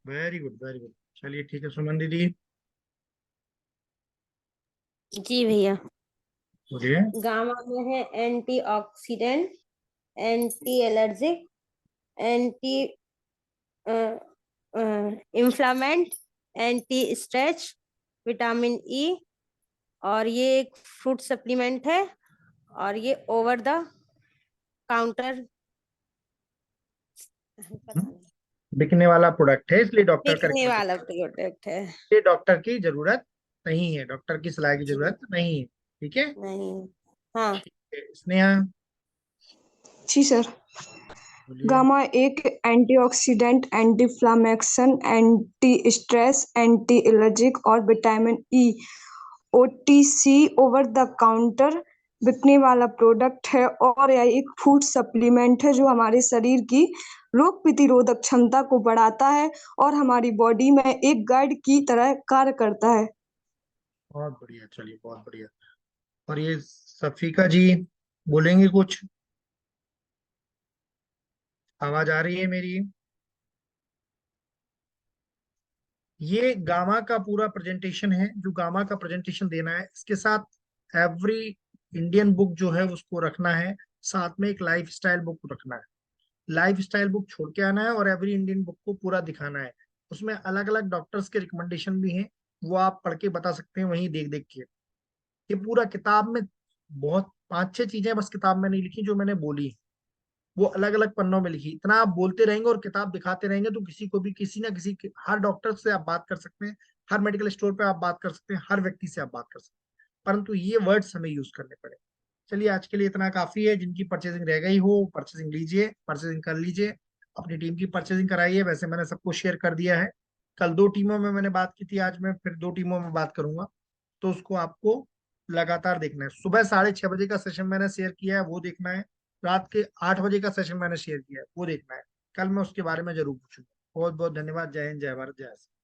Speaker 2: Very good, very good. चलिए, ठीक है। सुमन दीदी,
Speaker 7: जी भैया,
Speaker 2: बोलिए।
Speaker 7: गामा में है antioxidant, anti allergic, anti inflammant, anti stretch, vitamin E, और ये एक फूड सप्लीमेंट है, और ये ओवर द काउंटर
Speaker 2: बिकने वाला प्रोडक्ट है, इसलिए डॉक्टर का
Speaker 7: बिकने वाला प्रोडक्ट है।
Speaker 2: ये डॉक्टर की जरूरत नहीं है, डॉक्टर की सलाह की जरूरत नहीं है। ठीक है।
Speaker 7: नहीं, हाँ।
Speaker 2: स्नेहा,
Speaker 1: जी सर।
Speaker 2: बोलिए।
Speaker 1: गामा एक antioxidant, anti inflammation, anti stress, anti allergic और vitamin E OTC over the counter बिकने वाला प्रोडक्ट है, और यह एक फूड सप्लीमेंट है जो हमारे शरीर की रोग प्रतिरोधक क्षमता को बढ़ाता है और हमारी बॉडी में एक गाइड की तरह कार्य करता है।
Speaker 2: बहुत बढ़िया, चलिए, बहुत बढ़िया। और ये सफिका जी बोलेंगे कुछ? आवाज आ रही है मेरी? ये गामा का पूरा प्रेजेंटेशन है, जो गामा का प्रेजेंटेशन देना है। इसके साथ एवरी इंडियन बुक जो है उसको रखना है, साथ में एक लाइफ स्टाइल बुक रखना है। लाइफ स्टाइल बुक छोड़ के आना है और एवरी इंडियन बुक को पूरा दिखाना है। उसमें अलग अलग डॉक्टर्स के रिकमेंडेशन भी हैं, वो आप पढ़ के बता सकते हैं वहीं देख देख के। ये पूरा किताब में बहुत 5-6 चीजें बस किताब में नहीं लिखी जो मैंने बोली, वो अलग अलग पन्नों में लिखी। इतना आप बोलते रहेंगे और किताब दिखाते रहेंगे तो किसी को भी, किसी ना किसी हर डॉक्टर से आप बात कर सकते हैं, हर मेडिकल स्टोर पे आप बात कर सकते हैं, हर व्यक्ति से आप बात कर सकते हैं, परंतु ये वर्ड्स हमें यूज करने पड़े। चलिए, आज के लिए इतना काफी है। जिनकी परचेसिंग रह गई हो, परचेसिंग लीजिए, परचेसिंग कर लीजिए, अपनी टीम की परचेसिंग कराइए। वैसे मैंने सबको शेयर कर दिया है। कल 2 टीमों में मैंने बात की थी, आज मैं फिर 2 टीमों में बात करूंगा, तो उसको आपको लगातार देखना है। सुबह 6:30 बजे का सेशन मैंने शेयर किया है, वो देखना है। रात के 8 बजे का सेशन मैंने शेयर किया है, वो देखना है। कल मैं उसके बारे में जरूर पूछूंगा। बहुत बहुत धन्यवाद। जय हिंद, जय भारत, जय आसाम।